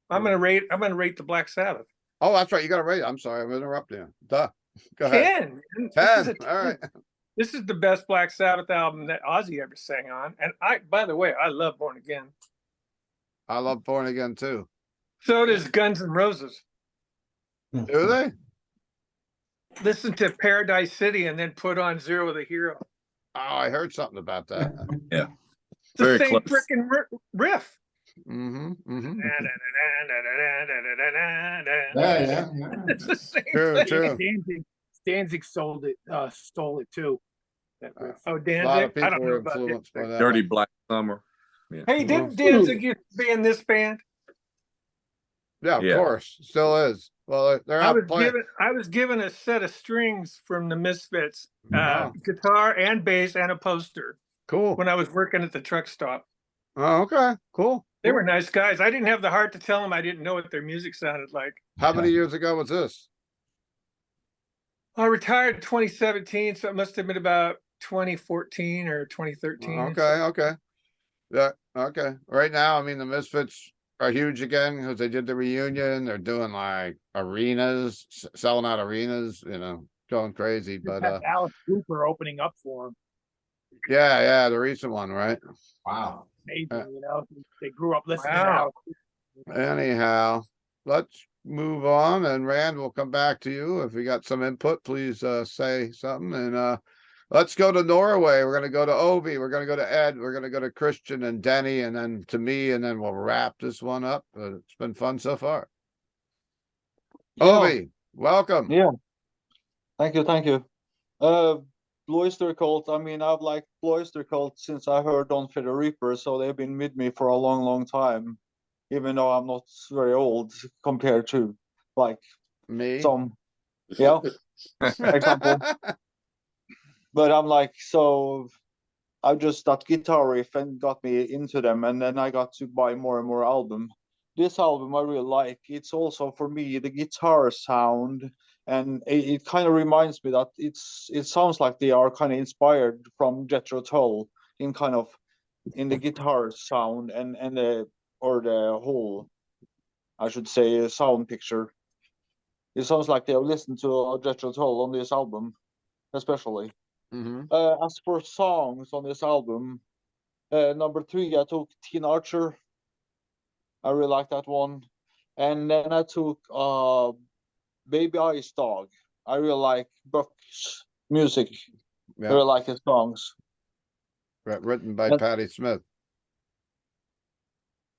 I'm gonna rate the Black Sabbath. Oh, that's right. You got to rate. I'm sorry, I'm interrupting you. Duh. Go ahead. 10. 10. All right. This is the best Black Sabbath album that Ozzy ever sang on. And by the way, I love Born Again. I love Born Again too. So does Guns N' Roses. Do they? Listen to Paradise City and then put on Zero the Hero. Oh, I heard something about that. Yeah. It's the Very same close. freaking riff. Yeah. It's the same True, thing. true. Danzig stole it too. That riff. Oh, A lot of Danzig. I people don't know were about influenced by Danzig. that. Dirty Black Summer. Yeah. Hey, didn't Danzig used to be in this band? Yeah, of Yeah. course. Still is. Well, they're I out playing. was given a set of strings from the Misfits, Wow. guitar and bass and a poster Cool. when I was working at the truck stop. Oh, okay. Cool. They were nice guys. I didn't have the heart to tell them I didn't know what their music sounded like. How many years ago was this? I retired in 2017, so it must have been about 2014 or 2013. Okay. Yeah, okay. Right now, I mean, the Misfits are huge again because they did the reunion. They're doing like arenas, selling out arenas, going crazy. Just But had Alice Cooper opening up for him. yeah, the recent one, right? Wow. Amazing, they grew up listening to Wow. Alice Cooper. Anyhow, let's move on, and Rand will come back to you. If you got some input, please say something. And let's go to Norway. We're gonna go to Ovi, we're gonna go to Ed, we're gonna go to Kristian and Denny, and then to me, and then we'll wrap this one up. It's been fun so far. Yeah, Ovi, welcome. yeah. Thank you. Uh, Oyster Cult. I mean, I've liked Oyster Cult since I heard On for the Reaper, so they've been with me for a long, long time. Even though I'm not very old compared to like Me. some, yeah, example. But I'm like, so I just that guitar riff and got me into them, and then I got to buy more and more album. This album I really like. It's also for me the guitar sound, and it kind of reminds me that it sounds like they are kind of inspired from Jethro Tull in kind of in the guitar sound and the or the whole, I should say, sound picture. It sounds like they have listened to Jethro Tull on this album, especially. Mhm. As for songs on this album, number 3, I took Teen Archer. I really like that one. And then I took Baby Ice Dog. I really like Bouks' music. I Yeah, really like his songs. written by And Patti Smith.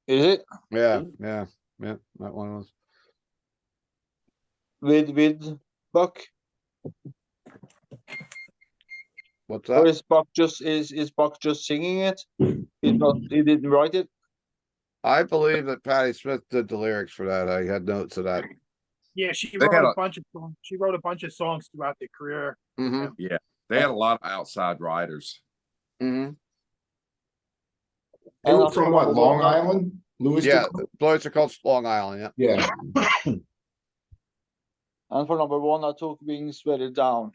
is it Yeah, that one was. with Buck? What's Or that? is Buck just singing it? He didn't write it? I believe that Patti Smith did the lyrics for that. I had notes of that. Yeah, she They had wrote a a- bunch of songs. She wrote a bunch of songs throughout their career. Mm-hmm. Yeah, they had a lot of outside writers. Mm-hmm. They And were as from for what, number Long one, Island? Louis Yeah, Oyster Cult's Long Island. Yeah. Yeah. and for number 1, I took Wings Weathered Down.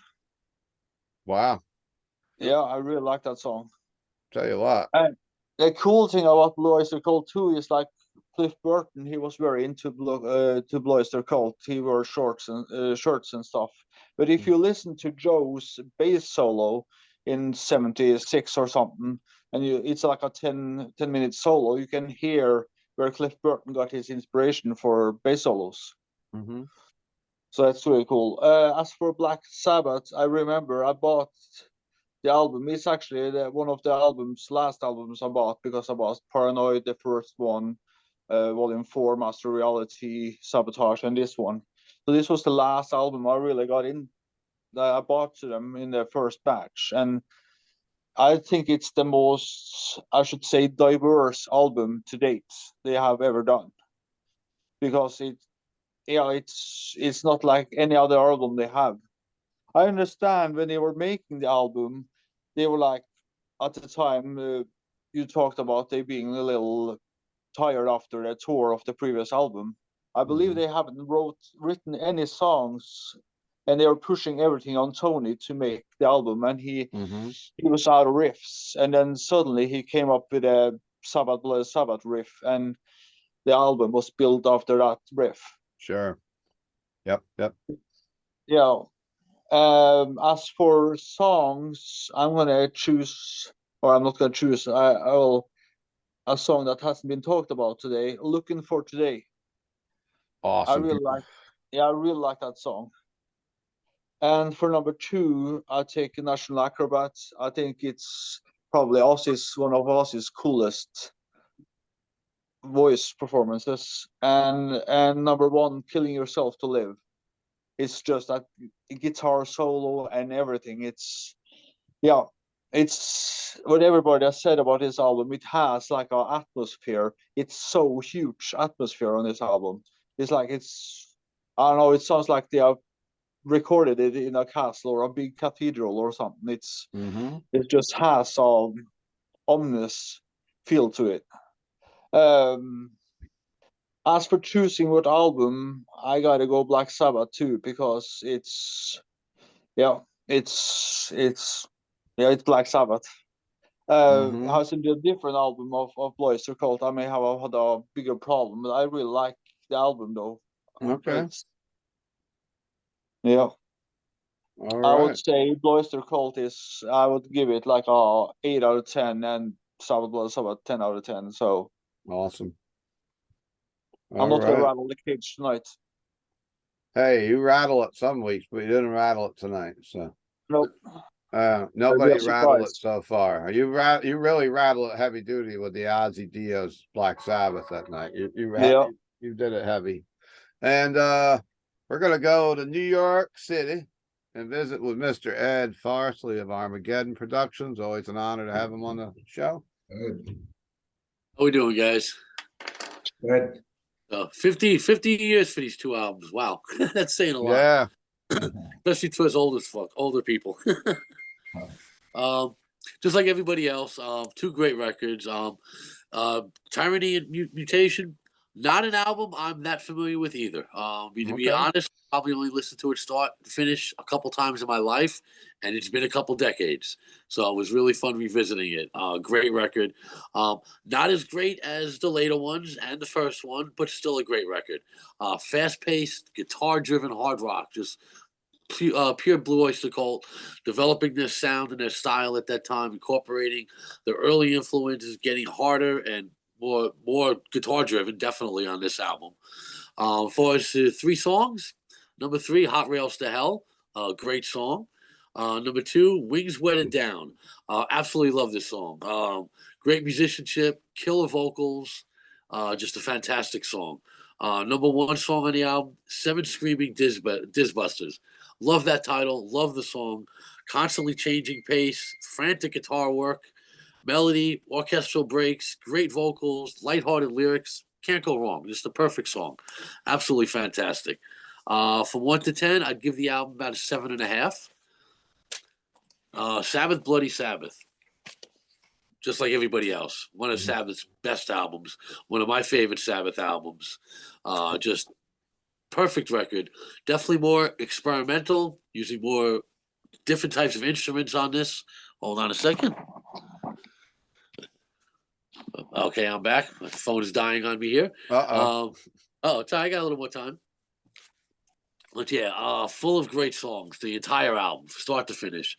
Wow. Yeah, I really like that song. Tell you what. And the cool thing about Blue Oyster Cult too is like Cliff Burton, he was very into Blue Oyster Cult. He wore shorts and shirts and stuff. But if you listen to Joe's bass solo in '76 or something, and it's like a 10-minute solo, you can hear where Cliff Burton got his inspiration for bass solos. Mm-hmm. So that's really cool. As for Black Sabbath, I remember I bought the album. It's actually one of the last albums I bought, because I bought Paranoid, the first one, Volume 4, Master Reality, Sabotage, and this one. So this was the last album I really got in, that I bought to them in the first batch. And I think it's the most, I should say, diverse album to date they have ever done. Because it's not like any other album they have. I understand when they were making the album, they were like, at the time, you talked about they being a little tired after the tour of the previous album. I believe they haven't written any songs, and they were pushing everything on Tony to make the album, and he was out of riffs, and then suddenly he came up with a Sabbath Bloody Sabbath riff, and the album was built after that riff. Sure. Yep. Yeah. As for songs, I'm gonna choose, or I'm not gonna choose. I will a song that hasn't been talked about today. Looking for Today. Awesome. I really like that song. And for number 2, I take National Acrobats. I think it's probably one of Ozzy's coolest voice performances. And number 1, Killing Yourself to Live. It's just that guitar solo and everything. It's what everybody has said about this album. It has like an atmosphere. It's so huge atmosphere on this album. It's like I don't know. It sounds like they have recorded it in a castle or a big cathedral or something. It just has an ominous feel to it. As for choosing what album, I gotta go Black Sabbath too, because it's Black Sabbath. Mhm. has a different album of Oyster Cult, I may have had a bigger problem, but I really like the album though. Okay. It's, yeah, All I would right. say Oyster Cult is, I would give it like a 8 out of 10, and Sabbath Bloody Sabbath 10 out of 10. So Awesome. I'm All not gonna right. rattle the cage tonight. Hey, you rattle it some weeks, but you didn't rattle it tonight. So Nope. Maybe nobody a rattled it surprise. so far. You really rattle it heavy duty with the Ozzy Dio's Black Sabbath that night. Yeah. You did it heavy. And we're gonna go to New York City and visit with Mr. Ed Farshtley of Armageddon Productions. Always an honor to have him on the show. Good. How we doing, guys? Good. 50 years for these two albums. Wow, that's saying a lot, Yeah. especially to us older people. Just like everybody else, two great records. Tyranny and Mutation, not an album I'm that familiar with either. To be Okay. honest, probably only listened to it start to finish a couple times in my life, and it's been a couple decades. So it was really fun revisiting it. Great record. Not as great as the later ones and the first one, but still a great record. Fast-paced, guitar-driven hard rock, just pure Blue Oyster Cult, developing their sound and their style at that time, incorporating the early influences, getting harder and more guitar driven, definitely on this album. For us, three songs. Number 3, Hot Rails to Hell, great song. Number 2, Wings Wetted Down. Absolutely love this song. Great musicianship, killer vocals, just a fantastic song. Number 1 song on the album, Seven Screaming Dizbusters. Love that title. Love the song. Constantly changing pace, frantic guitar work, melody, orchestral breaks, great vocals, lighthearted lyrics. Can't go wrong. Just the perfect song. Absolutely fantastic. From 1 to 10, I'd give the album about a 7.5. Sabbath Bloody Sabbath. Just like everybody else. One of Sabbath's best albums. One of my favorite Sabbath albums. Just perfect record. Definitely more experimental, using more different types of instruments on this. Hold on a second. Okay, I'm back. My phone is dying on me here. Uh-oh. I got a little more time. But yeah, full of great songs. The entire album, start to finish.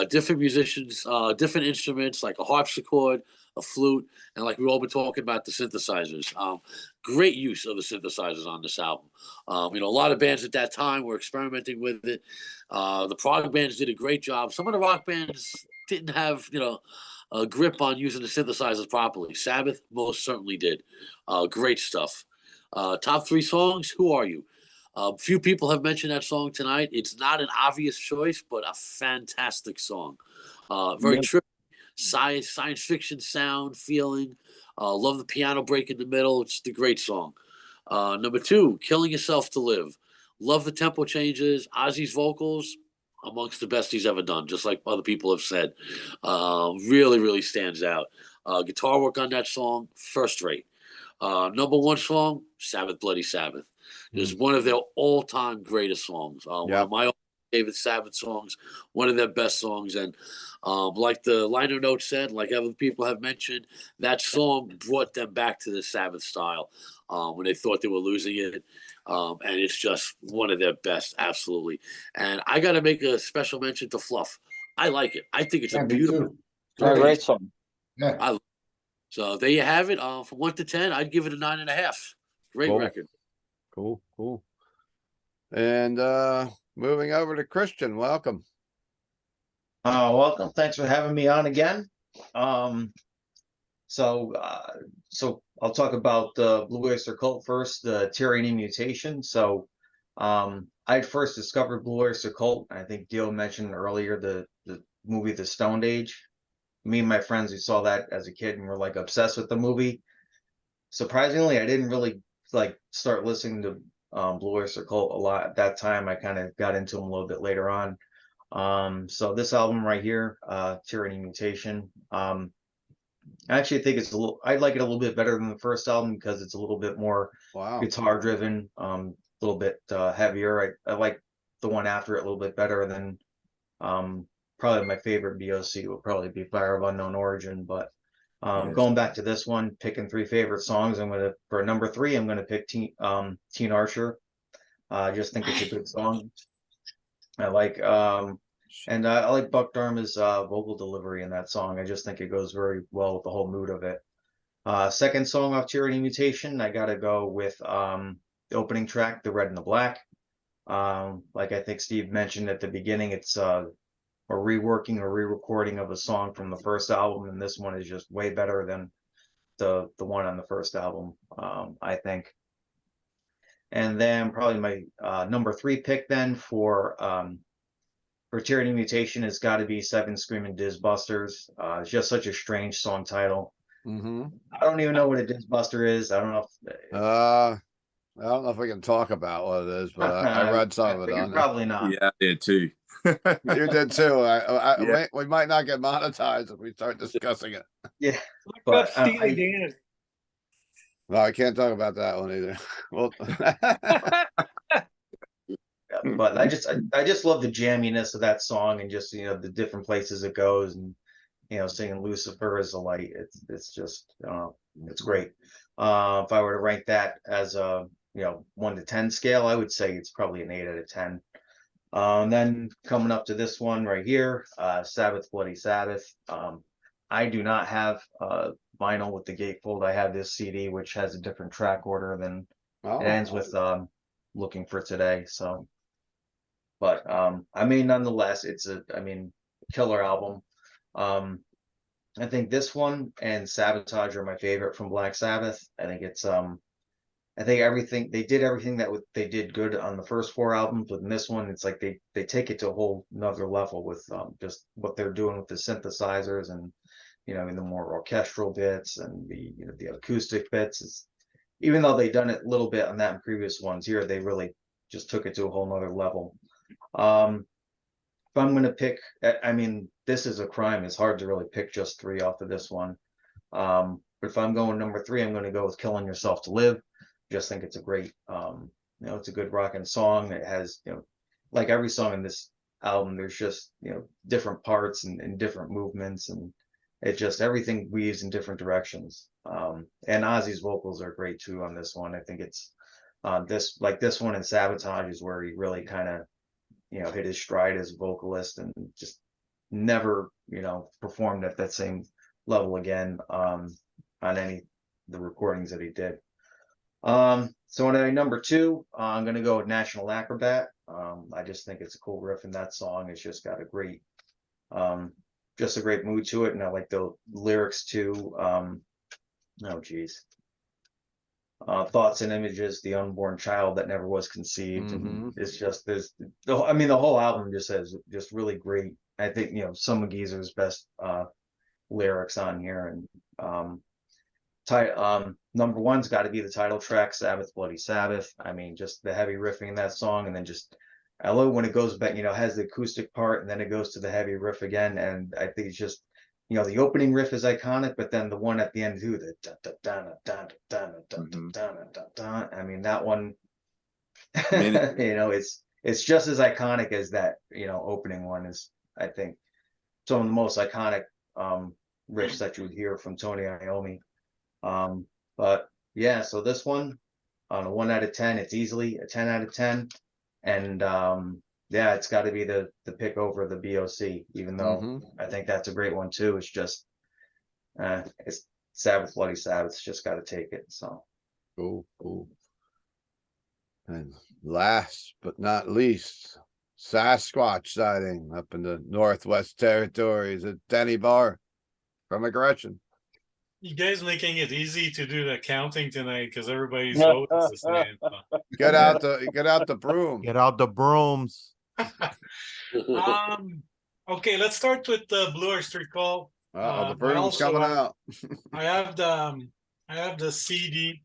Different musicians, different instruments like a harpsichord, a flute, and like we've all been talking about, the synthesizers. Great use of the synthesizers on this album. A lot of bands at that time were experimenting with it. The prog bands did a great job. Some of the rock bands didn't have, a grip on using the synthesizers properly. Sabbath most certainly did. Great stuff. Top 3 songs. Who Are You? Few people have mentioned that song tonight. It's not an obvious choice, but a fantastic song. Very trippy, science fiction sound, feeling. Love the piano break in the middle. It's a great song. Number 2, Killing Yourself to Live. Love the tempo changes. Ozzy's vocals, amongst the best he's ever done, just like other people have said. Really, really stands out. Guitar work on that song, first rate. Number 1 song, Sabbath Bloody Sabbath. Is one of their all-time greatest songs. One of my favorite Sabbath songs, one of their best songs. And like the liner note said, like other people have mentioned, that song brought them back to the Sabbath style when they thought they were losing it. And it's just one of their best, absolutely. And I got to make a special mention to Fluff. I like it. I think it's a beautiful, great song. Yeah. So there you have it. From 1 to 10, I'd give it a 9.5. Great record. Cool. And moving over to Kristian, welcome. Welcome. Thanks for having me on again. So I'll talk about the Blue Oyster Cult first, the Tyranny and Mutation. So I first discovered Blue Oyster Cult. I think Dio mentioned earlier the movie The Stoned Age. Me and my friends, we saw that as a kid and were like obsessed with the movie. Surprisingly, I didn't really start listening to Blue Oyster Cult a lot at that time. I kind of got into them a little bit later on. So this album right here, Tyranny and Mutation, I actually think I like it a little bit better than the first album because it's a little bit more guitar driven, a little bit heavier. I like the one after it a little bit better than probably my favorite BOC will probably be Fire of Unknown Origin. But Yes. going back to this one, picking 3 favorite songs, for number 3, I'm gonna pick Teen Archer. I just think it's a good song. I like I like Buck Dharma's vocal delivery in that song. I just think it goes very well with the whole mood of it. Second song off Tyranny and Mutation, I gotta go with the opening track, The Red and the Black. Like I think Steve mentioned at the beginning, it's a reworking or re-recording of a song from the first album, and this one is just way better than the one on the first album, I think. And then probably my number 3 pick then for Tyranny and Mutation has got to be Seven Screaming Dizbusters. It's just such a strange song title. Mm-hmm. I don't even know what a Dizbuster is. I don't know if I don't know if we can talk about what it is, but I read some of it figured on probably not. Yeah, I did too. there. You did too. Yeah. We might not get monetized if we start discussing it. Yeah, Look but up Steely Dan. No, I can't talk about that one either. Well, but I just love the jamminess of that song, and just the different places it goes, and singing Lucifer as a light. It's just it's great. If I were to rank that as a 1 to 10 scale, I would say it's probably an 8 out of 10. And then coming up to this one right here, Sabbath Bloody Sabbath. I do not have vinyl with the gatefold. I have this CD, which has a different track order than it ends with Looking for Today. So, but nonetheless, it's killer album. I think this one and Sabotage are my favorite from Black Sabbath. I think it's I think they did everything that they did good on the first 4 albums, but in this one, it's like they take it to a whole another level with just what they're doing with the synthesizers, and in the more orchestral bits and the acoustic bits. Even though they've done it a little bit on that in previous ones, here they really just took it to a whole nother level. If I'm going to pick, this is a crime. It's hard to really pick just 3 off of this one. But if I'm going number 3, I'm going to go with Killing Yourself to Live. Just think it's a great, it's a good rocking song. It has, like every song in this album, there's just, different parts and different movements, and it just, everything weaves in different directions. And Ozzy's vocals are great too on this one. I think it's this one and Sabotage is where he really kind of, hit his stride as a vocalist, and just never, performed at that same level again on any of the recordings that he did. So at number 2, I'm gonna go with National Acrobat. I just think it's a cool riff in that song. It's just got a great mood to it, and I like the lyrics too. Thoughts and images, the unborn child that never was conceived. And it's just the whole album just has just really great, I think, some of Geezer's best lyrics on here. And number 1's got to be the title track, Sabbath Bloody Sabbath. Just the heavy riffing in that song, and then just I love when it goes back, has the acoustic part, and then it goes to the heavy riff again. And I think it's just, the opening riff is iconic, but then the one at the end too, the that one, it's just as iconic as that, opening one is, I think, some of the most iconic riffs that you would hear from Tony Iommi. But yeah, so this one on a 1 out of 10, it's easily a 10 out of 10. And yeah, it's got to be the pick over the BOC, even though I think that's a great one too. It's just it's Sabbath Bloody Sabbath's just got to take it. So cool. And last but not least, Sasquatch sighting up in the Northwest Territories at Denis Barthe from Aggression. You guys making it easy to do the counting tonight because everybody's vote is the same. Get out the broom. Get out the brooms. Okay, let's start with the Blue Oyster Cult. The broom's coming out. I have the CD.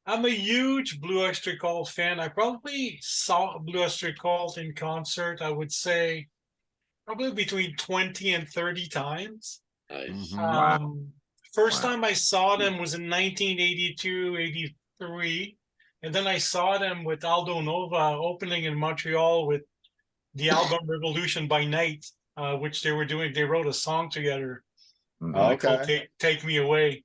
I'm a huge Blue Oyster Cult fan. I probably saw Blue Oyster Cult in concert, I would say probably between 20 and 30 times. Nice. First time I saw them was in 1982, 83. And then I saw them with Aldo Nova opening in Montreal with the album Revolution by Night. which they were doing. They wrote a song together Mhm. called Okay. Take Me Away.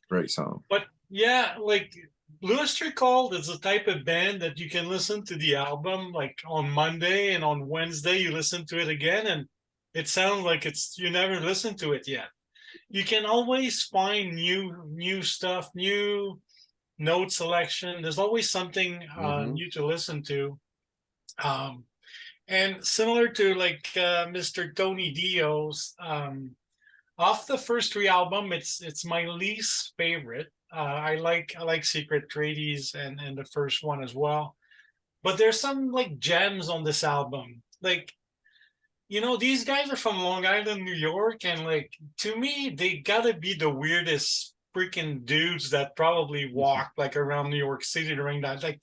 Great song. But yeah, like Blue Oyster Cult is the type of band that you can listen to the album like on Monday, and on Wednesday you listen to it again, and it sounds like you never listened to it yet. You can always find new stuff, new note selection. There's always something Mhm. new to listen to. And similar to like Mr. Tony Dio's, off the first three album, it's my least favorite. I like Secret Tradies and the first one as well. But there's some like gems on this album. Like, these guys are from Long Island, New York, and like to me, they gotta be the weirdest freaking dudes that probably walk like around New York City during that. Like,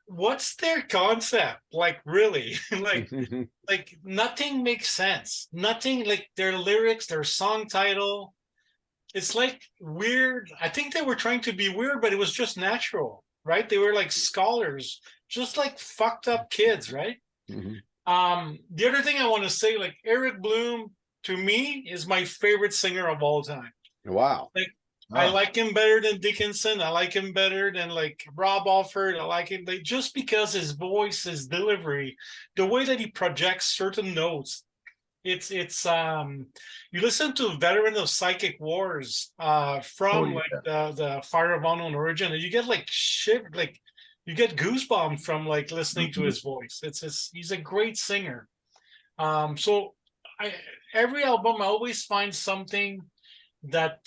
what's their concept? Like, really? like nothing makes sense. Nothing, like their lyrics, their song title. It's like weird. I think they were trying to be weird, but it was just natural, right? They were like scholars, just like fucked up kids, right? Mhm. The other thing I want to say, like Eric Bloom, to me, is my favorite singer of all time. Wow. Like, I like him better than Dickinson. I like him better than like Rob Alford. I like him just because his voice, his delivery, the way that he projects certain notes. It's you listen to Veteran of Psychic Wars from like the Fire of Unknown Origin, and you get like shit, like you get goosebumps from like listening to his voice. He's a great singer. So every album I always find something that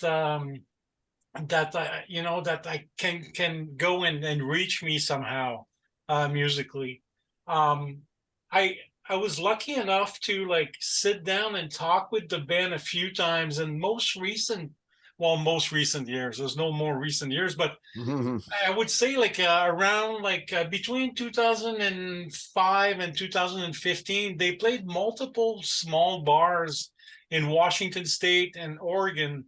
that I can go and reach me somehow musically. I I was lucky enough to like sit down and talk with the band a few times, and most recent years, there's no more recent years, but Mhm. I would say like around like between 2005 and 2015, they played multiple small bars in Washington State and Oregon,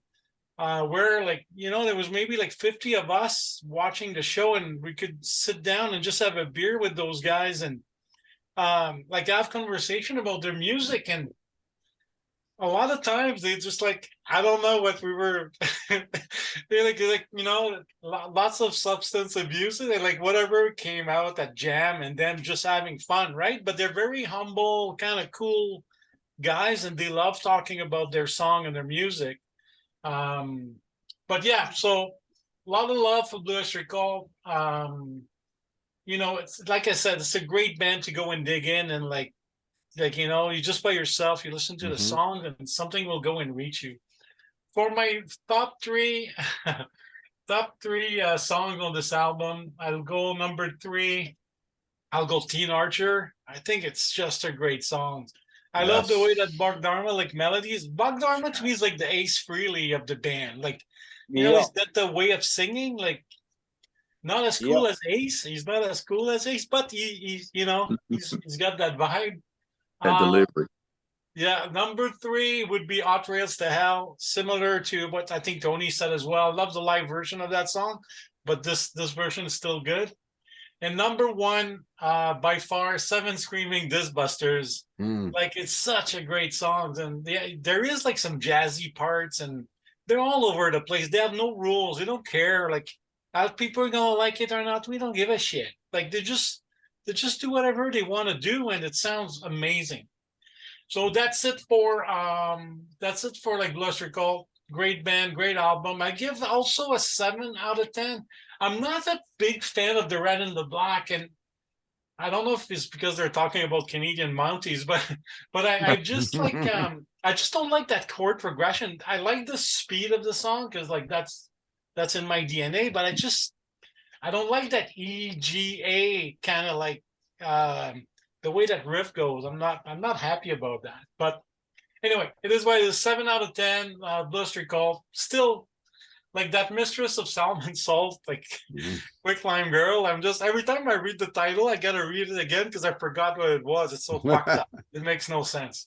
where like there was maybe like 50 of us watching the show, and we could sit down and just have a beer with those guys and like have conversation about their music. And a lot of times they just like, I don't know what we were they like lots of substance abuse and like whatever came out at jam, and then just having fun, right? But they're very humble, kind of cool guys, and they love talking about their song and their music. But yeah, so a lot of love for Blue Oyster Cult. It's like I said, it's a great band to go and dig in, and like you just by yourself, you listen to the Mhm. song and something will go and reach you. For my top three songs on this album, I'll go number 3. I'll go Teen Archer. I think it's just a great song. I love the way that Bog Dharma like melodies. Bog Dharma to me is like the Ace Frehley of the band. Like, Yeah, he's got the way of singing, like not as yeah. cool as Ace. He's not as cool as Ace, but he's got that vibe. That Um, delivery. yeah, number 3 would be Hot Rails to Hell, similar to what I think Tony said as well. I love the live version of that song, but this version is still good. And number 1, by far, Seven Screaming Disbusters. Mm. Like, it's such a great song, and there is like some jazzy parts, and they're all over the place. They have no rules. They don't care. Like, if people are gonna like it or not, we don't give a shit. Like, they just do whatever they want to do, and it sounds amazing. So that's it for like Blue Oyster Cult. Great band, great album. I give also a 7 out of 10. I'm not a big fan of the Red and the Black, and I don't know if it's because they're talking about Canadian Mounties, but I just like I just don't like that chord progression. I like the speed of the song because like that's in my DNA, but I don't like that EGA kind of like the way that riff goes. I'm not happy about that. But anyway, it is what it is. 7 out of 10. Blue Oyster Cult. Still like that Mistress of Salmon Salt, like Mhm. Quick Lime Girl. I'm just every time I read the title, I gotta read it again because I forgot what it was. It's so fucked up. It makes no sense.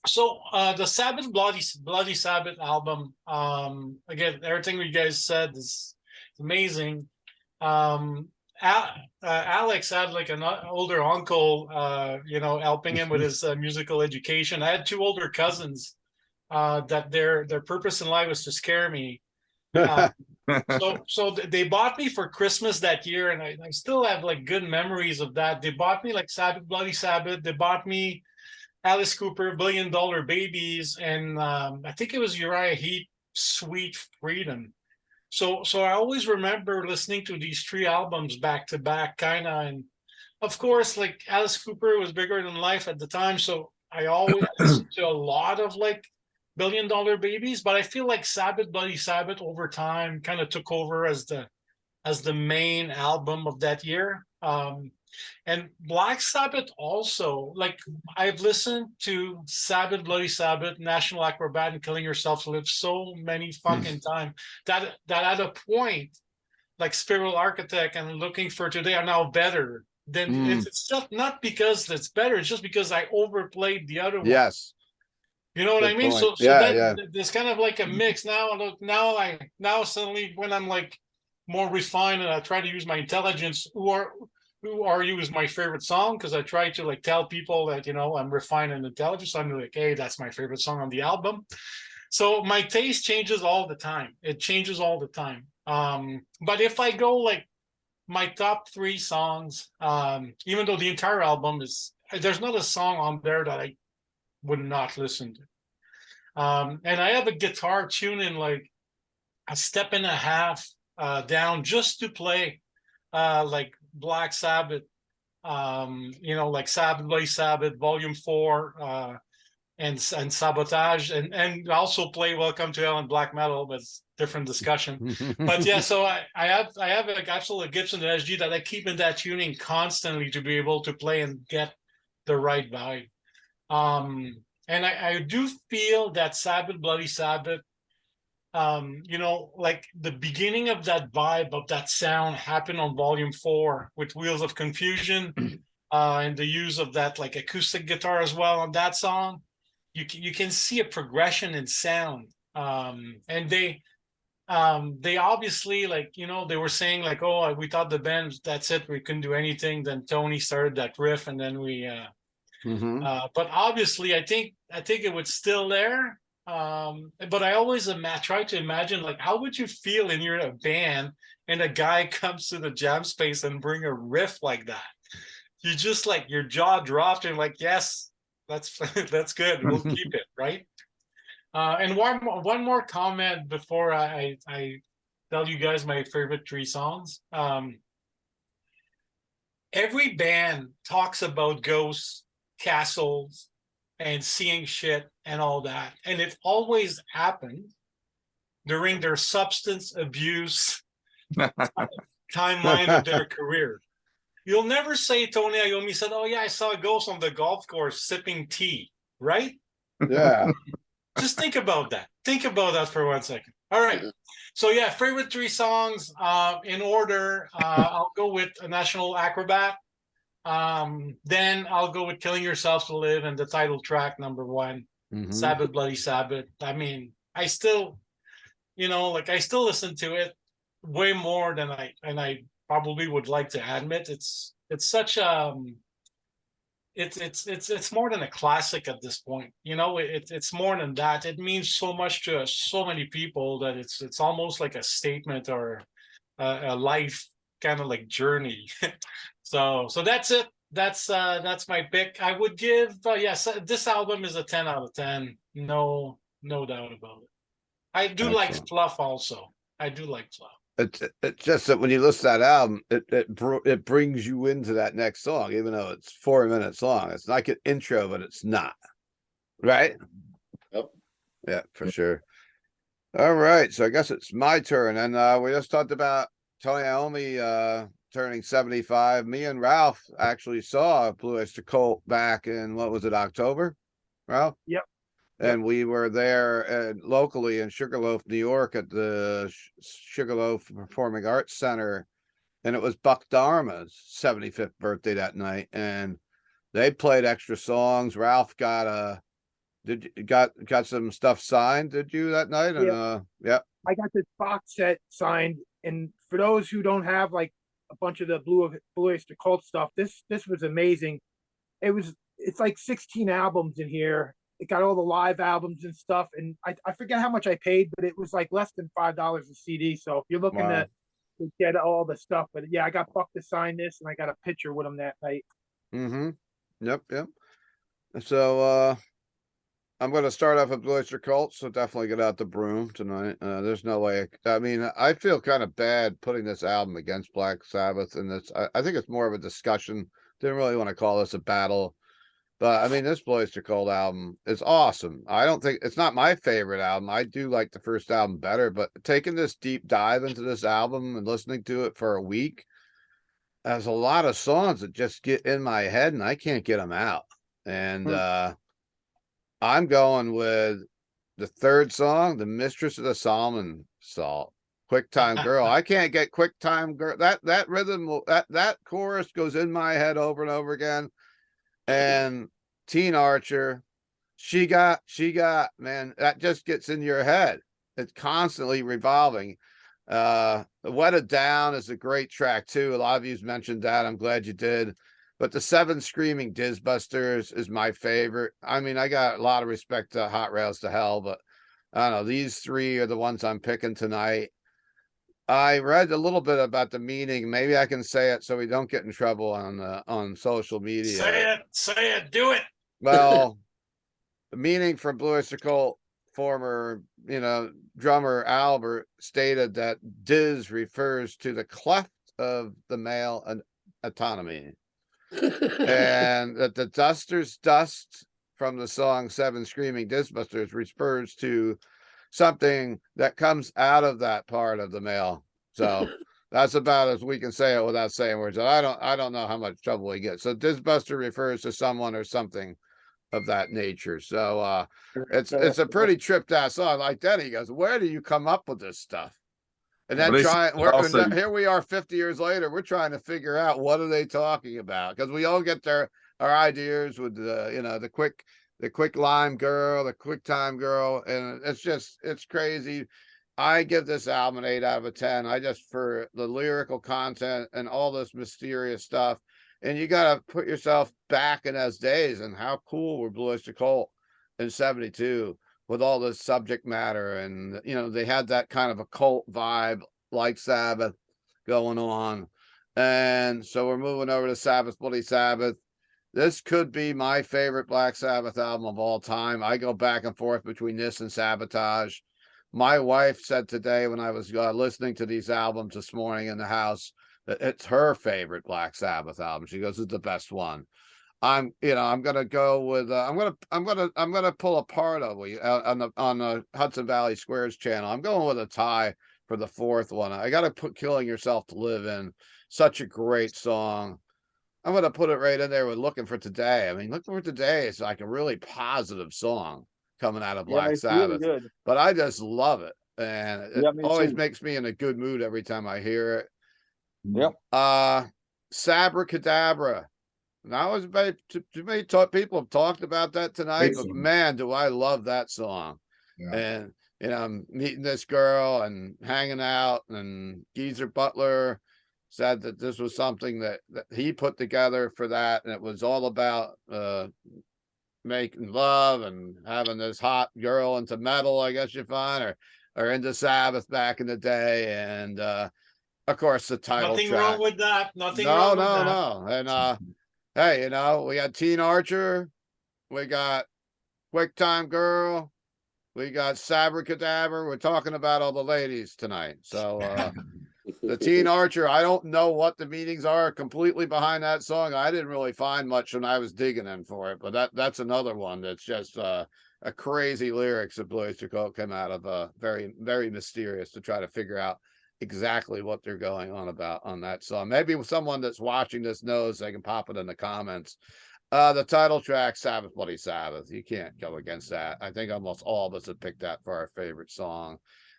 So the Sabbath Bloody Sabbath album, again, everything you guys said is amazing. Alex had like an older uncle, helping him with his musical education. I had two older cousins that their purpose in life was to scare me. So they bought me for Christmas that year, and I still have like good memories of that. They bought me like Sabbath Bloody Sabbath. They bought me Alice Cooper, $1 Billion Babies, and I think it was Uriah Heep, Sweet Freedom. So I always remember listening to these three albums back to back, kind of, and of course, like Alice Cooper was bigger than life at the time, so I always listened to a lot of like $1 Billion Babies, but I feel like Sabbath Bloody Sabbath over time kind of took over as the main album of that year. And Black Sabbath also, like I've listened to Sabbath Bloody Sabbath, National Acrobat, and Killing Yourself to Live so many fucking times that at a point, like Spiritual Architect and Looking for Today are now better. Then it's just not because it's better, it's just because I overplayed the other one. Yes. You know what Good I mean? point. So Yeah. there's kind of like a mix now suddenly when I'm like more refined and I try to use my intelligence, who are you is my favorite song, because I try to like tell people that I'm refined and intelligent. So I'm like, hey, that's my favorite song on the album. So my taste changes all the time. It changes all the time. But if I go like my top 3 songs, even though the entire album there's not a song on there that I would not listen to. And I have a guitar tuning like a step and a half down just to play like Black Sabbath, like Sabbath Bloody Sabbath Volume 4, and Sabotage, and also play Welcome to Hell and Black Metal, but it's different discussion. But yeah, so I have like actually a Gibson SG that I keep in that tuning constantly to be able to play and get the right vibe. And I do feel that Sabbath Bloody Sabbath, like the beginning of that vibe of that sound happened on Volume 4 with Wheels of Confusion, and the use of that like acoustic guitar as well on that song. You can see a progression in sound, and they obviously like they were saying like, oh, we thought the band, that's it, we couldn't do anything. Then Tony started that riff, and then we but obviously I think it was still there. But I always try to imagine like, how would you feel in you're a band and a guy comes to the jam space and bring a riff like that? You just like your jaw dropped and like, yes, that's that's good, we'll keep it, right? And one more comment before I tell you guys my favorite 3 songs. Every band talks about ghosts, castles, and seeing shit and all that, and it always happened during their substance abuse timeline of their career. You'll never say Tony Iommi said, oh yeah, I saw a ghost on the golf course sipping tea, right? Yeah. Just think about that. Think about that for 1 second. All right. So yeah, favorite 3 songs in order. I'll go with a National Acrobat. Then I'll go with Killing Yourself to Live and the title track number 1, Sabbath Bloody Sabbath. I mean, I still, I still listen to it way more than I probably would like to admit. It's such it's more than a classic at this point. It's more than that. It means so much to so many people that it's almost like a statement or a life kind of like journey. So that's it. That's my pick. I would give yes, this album is a 10 out of 10. No doubt about it. I do like Fluff also. I do like Fluff. It's just that when you listen to that album, it brings you into that next song, even though it's 4 minutes long. It's like an intro, but it's not. Right? Yep. Yeah, for sure. All right. So I guess it's my turn. And we just talked about Tony Iommi turning 75. Me and Ralph actually saw Blue Oyster Cult back in, what was it, October? Ralph? Yep. And we were there locally in Sugarloaf, New York at the Sugarloaf Performing Arts Center. And it was Buck Dharma's 75th birthday that night. And they played extra songs. Ralph got some stuff signed, did you, that night? And yeah. I got this box set signed. And for those who don't have like a bunch of the Blue Oyster Cult stuff. This was amazing. It's like 16 albums in here. It got all the live albums and stuff, and I forget how much I paid, but it was like less than $5 a CD. So if you're looking Wow. to get all the stuff, but yeah, I got Buck to sign this, and I got a picture with him that night. Mm-hmm. Yep. So I'm going to start off with Blue Oyster Cult, so definitely get out the broom tonight. There's no way. I mean, I feel kind of bad putting this album against Black Sabbath, and I think it's more of a discussion. Didn't really want to call this a battle. But I mean, this Blue Oyster Cult album is awesome. I don't think it's not my favorite album. I do like the first album better, but taking this deep dive into this album and listening to it for a week, there's a lot of songs that just get in my head and I can't get them out. And I'm going with the third song, The Mistress of the Salmon Salt. Quick Time Girl. I can't get Quick Time Girl. That rhythm, that chorus goes in my head over and over again. And Teen Archer, she got, man, that just gets in your head. It's constantly revolving. Wetted Down is a great track too. A lot of you've mentioned that. I'm glad you did. But the Seven Screaming Dizbusters is my favorite. I mean, I got a lot of respect to Hot Rails to Hell, but I don't know. These three are the ones I'm picking tonight. I read a little bit about the meaning. Maybe I can say it so we don't get in trouble on social media. Say it, do it. Well, the meaning from Blue Oyster Cult former, drummer Albert stated that Diz refers to the cleft of the male autonomy, and that the Duster's dust from the song Seven Screaming Dizbusters refers to something that comes out of that part of the male. So that's about as we can say it without saying words. I don't know how much trouble we get. So Dizbuster refers to someone or something of that nature. So it's a pretty tripped out song. Like that, he goes, "Where do you come up with this stuff?" And then here we are 50 years later, we're trying to figure out what are they talking about, because we all get our ideas with the quick lime girl, the quick time girl, and it's crazy. I give this album an 8 out of 10. For the lyrical content and all this mysterious stuff. And you got to put yourself back in those days, and how cool were Blue Oyster Cult in 72 with all this subject matter. And, they had that kind of a cult vibe like Sabbath going on. And so we're moving over to Sabbath Bloody Sabbath. This could be my favorite Black Sabbath album of all time. I go back and forth between this and Sabotage. My wife said today when I was listening to these albums this morning in the house that it's her favorite Black Sabbath album. She goes, "It's the best one." I'm gonna go with I'm gonna pull a part of you on the Hudson Valley Squares channel. I'm going with a tie for the fourth one. I got to put Killing Yourself to Live in. Such a great song. I'm going to put it right in there with Looking for Today. I mean, Looking for Today is like a really positive song coming out of Black Sabbath, really, but I just love it. And it always makes me in a good mood every time I hear it. Yep. Sabracadabra. Now, too many people have talked about that tonight, but man, do I love that song. Yeah. And, I'm meeting this girl and hanging out, and Geezer Butler said that this was something that he put together for that. And it was all about making love and having this hot girl into metal, I guess you find, or into Sabbath back in the day. And of course, the title Nothing track. wrong with that. Nothing wrong with that. No. And hey, we got Teen Archer, we got Quick Time Girl, we got Sabracadabra. We're talking about all the ladies tonight. So the Teen Archer, I don't know what the meanings are completely behind that song. I didn't really find much when I was digging in for it, but that's another one that's just a crazy lyrics that Blue Oyster Cult came out of, very, very mysterious to try to figure out exactly what they're going on about on that song. Maybe someone that's watching this knows, they can pop it in the comments. The title track, Sabbath Bloody Sabbath. You can't go against that. I think almost all of us have picked that for our favorite song.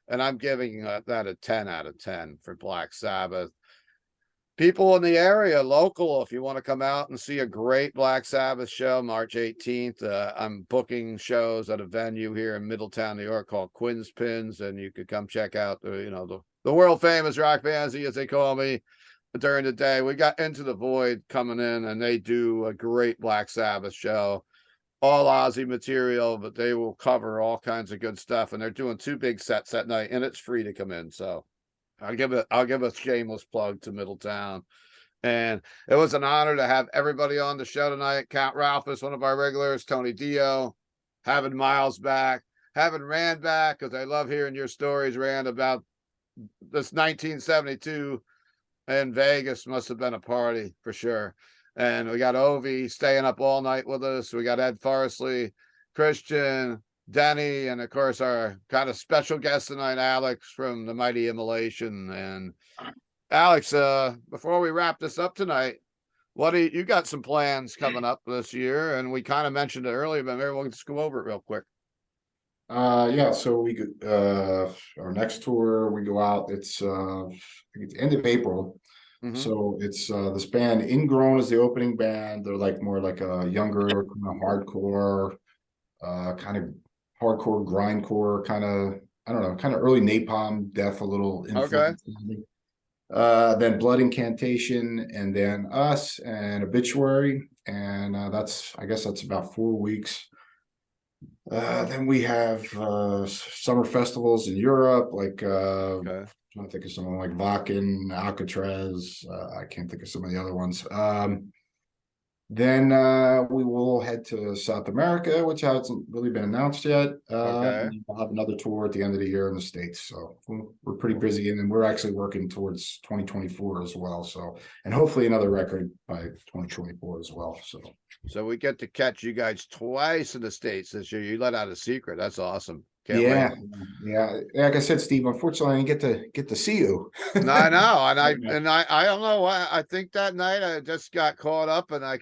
And I'm giving that a 10 out of 10 for Black Sabbath. People in the area, local, if you want to come out and see a great Black Sabbath show, March 18th, I'm booking shows at a venue here in Middletown, New York called Quinn's Pins, and you could come check out the world famous rock bands, as they call me. during the day. We got Into the Void coming in, and they do a great Black Sabbath show. All Ozzy material, but they will cover all kinds of good stuff. And they're doing 2 big sets that night, and it's free to come in. So I'll give a shameless plug to Middletown. And it was an honor to have everybody on the show tonight. Count Ralphus, one of our regulars, Tony Dio, having Myles back, having Rand back, because I love hearing your stories, Rand, about this 1972 in Vegas. Must have been a party for sure. And we got Ove staying up all night with us. We got Ed Farshtley, Kristian, Denny, and of course our kind of special guest tonight, Alex from the Mighty Immolation. And Alex, before we wrap this up tonight, you got some plans coming up this year, and we kind of mentioned it earlier, but maybe we'll just go over it real quick. Yeah, so we could our next tour we go out, it's I think it's end of April. So it's this band Ingrown is the opening band. They're like more like a younger kind of hardcore, kind of hardcore grindcore, kind of, I don't know, kind of early Napalm Death, a little influence. Then Blood Incantation, and then us and Obituary, and I guess that's about 4 weeks. Then we have summer festivals in Europe, like I'm trying to think of someone like Vakken, Alcatraz. I can't think of some of the other ones. Then we will head to South America, which hasn't really been announced yet. And we'll have another tour at the end of the year in the States. So we're pretty busy, and then we're actually working towards 2024 as well. So, and hopefully another record by 2024 as well. So we get to catch you guys twice in the States this year. You let out a secret. That's awesome. Can't yeah, wait. Yeah. Like I said, Steve, unfortunately, I didn't get to see you. No, I know, and I don't know why. I think that night I just got caught up, and I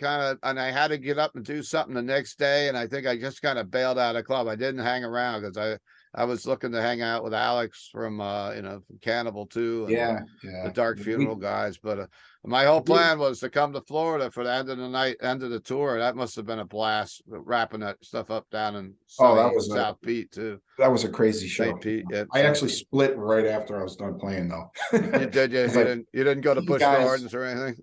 had to get up and do something the next day, and I think I just kind of bailed out of the club. I didn't hang around because I was looking to hang out with Alex from from Cannibal too, and the Dark Funeral guys. But my whole plan was to come to Florida for the end of the night, end of the tour. That must have been a blast, wrapping that stuff up down in South Pete too. That was a crazy show. St. Pete, I actually split right after I was done playing, though. You did? You didn't go to Busch Gardens or anything?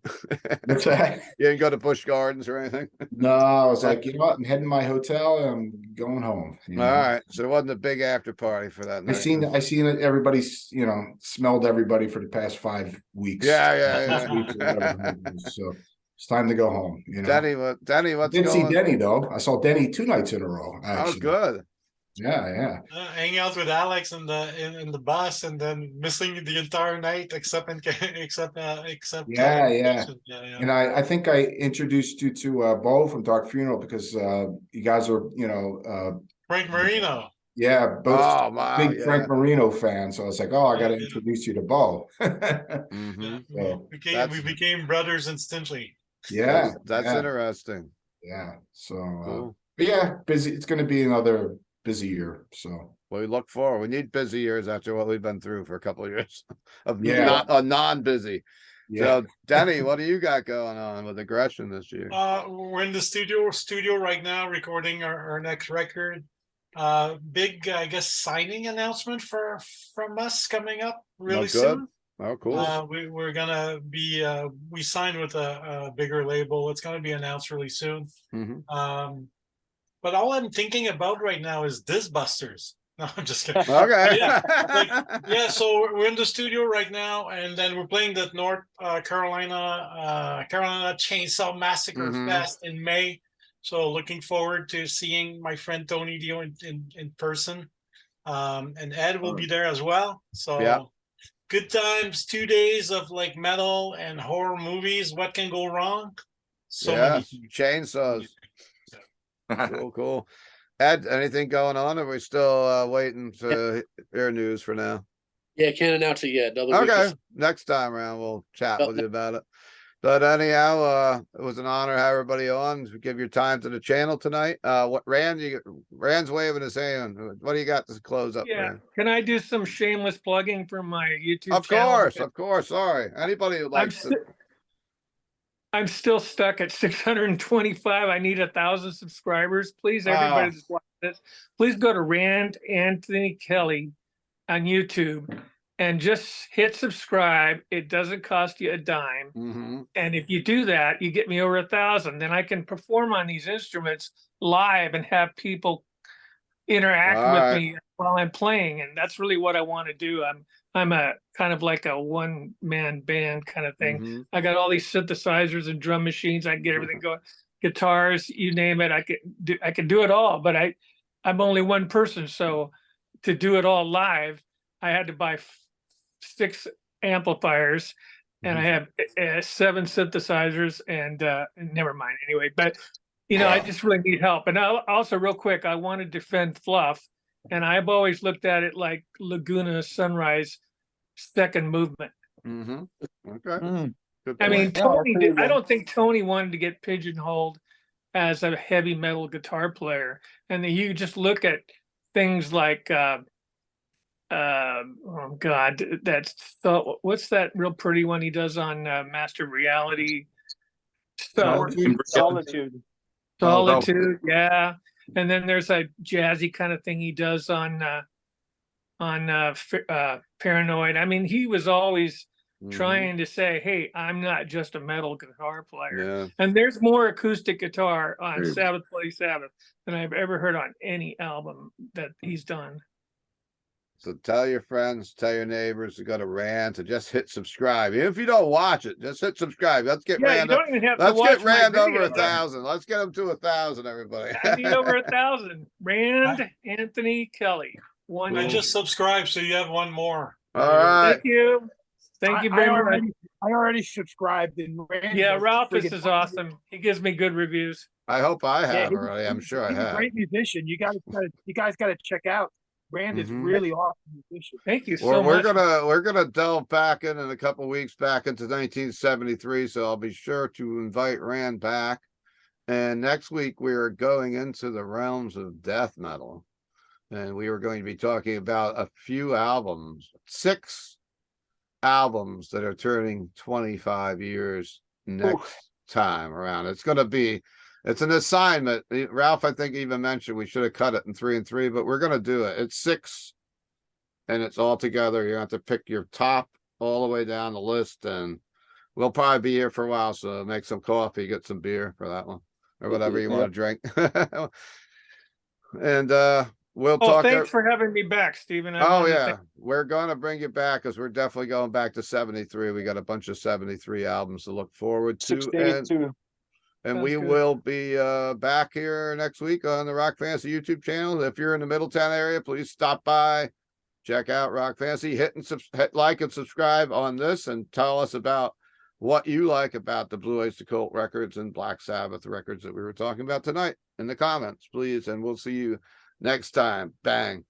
What's that? You didn't go to Busch Gardens or anything? No, I was like, you know what? I'm heading to my hotel and I'm going home. All right. So it wasn't a big after party for that night. I seen it. Everybody's, smelled everybody for the past 5 weeks. Yeah. So it's time to go home. Denny, what's I didn't see Denny though. I saw Denny 2 nights in a row. Actually. Oh, good. Yeah. Hanging out with Alex in the bus, and then missing the entire night except. Yeah. And I think I introduced you to Bo from Dark Funeral because you guys are Frank Maiorino. Yeah, both big Frank Maiorino fans. So I was like, I got to introduce you to Bo. We became brothers instantly. Yeah, that's interesting. Yeah. So, cool. But yeah, busy. It's going to be another busy year. So we look forward. We need busy years after what we've been through for a couple of years of non-busy. Yeah. So Denny, what do you got going on with Aggression this year? We're in the studio right now recording our next record. Big, I guess, signing announcement from us coming up really soon. Oh, cool. We're gonna be we signed with a bigger label. It's gonna be announced really soon. But all I'm thinking about right now is Disbusters. No, I'm just kidding. Okay. So we're in the studio right now, and then we're playing the North Carolina Chainsaw Massacre Fest in May. So looking forward to seeing my friend Tony Dio in person. And Ed will be there as well. So good times, 2 days of like metal and horror movies. What can go wrong? Many chainsaws. Cool. Ed, anything going on? Or are we still waiting to hear news for now? Yeah, can't announce it yet. Okay, next time around we'll chat with you about it. But anyhow, it was an honor to have everybody on. Give your time to the channel tonight. Rand's waving his hand. What do you got to close up? Yeah, Rand? can I do some shameless plugging for my YouTube Of channel? Of course. Sorry, anybody who likes to. I'm still stuck at 625. I need 1,000 subscribers. Please, everybody that's watching this, please go to Rand Anthony Kelly on YouTube and just hit subscribe. It doesn't cost you a dime. Mm-hmm. And if you do that, you get me over 1,000. Then I can perform on these instruments live and have people interact All with right. me while I'm playing. And that's really what I want to do. I'm a kind of like a one-man band kind of thing. Mhm. I got all these synthesizers and drum machines. I can get everything going, guitars, you name it. I can do it all, but I'm only one person. So to do it all live, I had to buy 6 amplifiers, and I have 7 synthesizers, and never mind anyway. But I just really need help. And also, real quick, I want to defend Fluff, and I've always looked at it like Laguna Sunrise second movement. Mm-hmm. Okay. Mm. Good I mean, point. Yeah, Tony, pretty I good. don't think Tony wanted to get pigeonholed as a heavy metal guitar player. And then you just look at things like, oh God, what's that real pretty one he does on Master of Reality? Solitude. Solitude, yeah. And then there's a jazzy kind of thing he does on Paranoid. I mean, he was always Mhm. trying to say, hey, I'm not just a metal guitar player. Yeah. And there's more acoustic guitar on Very- Sabbath Bloody Sabbath than I've ever heard on any album that he's done. So tell your friends, tell your neighbors to go to Rand to just hit subscribe. Even if you don't watch it, just hit subscribe. Let's get Yeah, you Rand. don't even have to Let's watch get my Rand over video. 1,000. Let's get him to 1,000, everybody. I need over 1,000. Rand Anthony Kelly. One. I Cool. just subscribed, so you have one more. All right. Thank you. Thank you very much. I already subscribed, and Randy Yeah, was Ralphus friggin' is awesome. He gives me good reviews. I hope I Yeah, have he's- already. I'm sure I he's a have. great musician. You guys got to check out. Rand is Mhm. really awesome musician. Thank you Well, so much. we're gonna delve back in a couple weeks back into 1973, so I'll be sure to invite Rand back. And next week we are going into the realms of death metal, and we are going to be talking about a few albums, 6 albums that are turning 25 years next time around. It's an assignment. Ralph, I think, even mentioned we should have cut it in 3 and 3, but we're going to do it. It's 6, and it's all together. You have to pick your top all the way down the list, and we'll probably be here for a while. So make some coffee, get some beer for that one, or whatever you want to drink. And we'll talk. Thanks for having me back, Stephen. We're going to bring you back because we're definitely going back to 73. We got a bunch of 73 albums to look forward to. 62. And Sounds we good. will be back here next week on the Rock Fantasy YouTube channel. If you're in the Middletown area, please stop by, check out Rock Fantasy, hit like and subscribe on this, and tell us about what you like about the Blue Oyster Cult records and Black Sabbath records that we were talking about tonight in the comments, please. And we'll see you next time. Bang.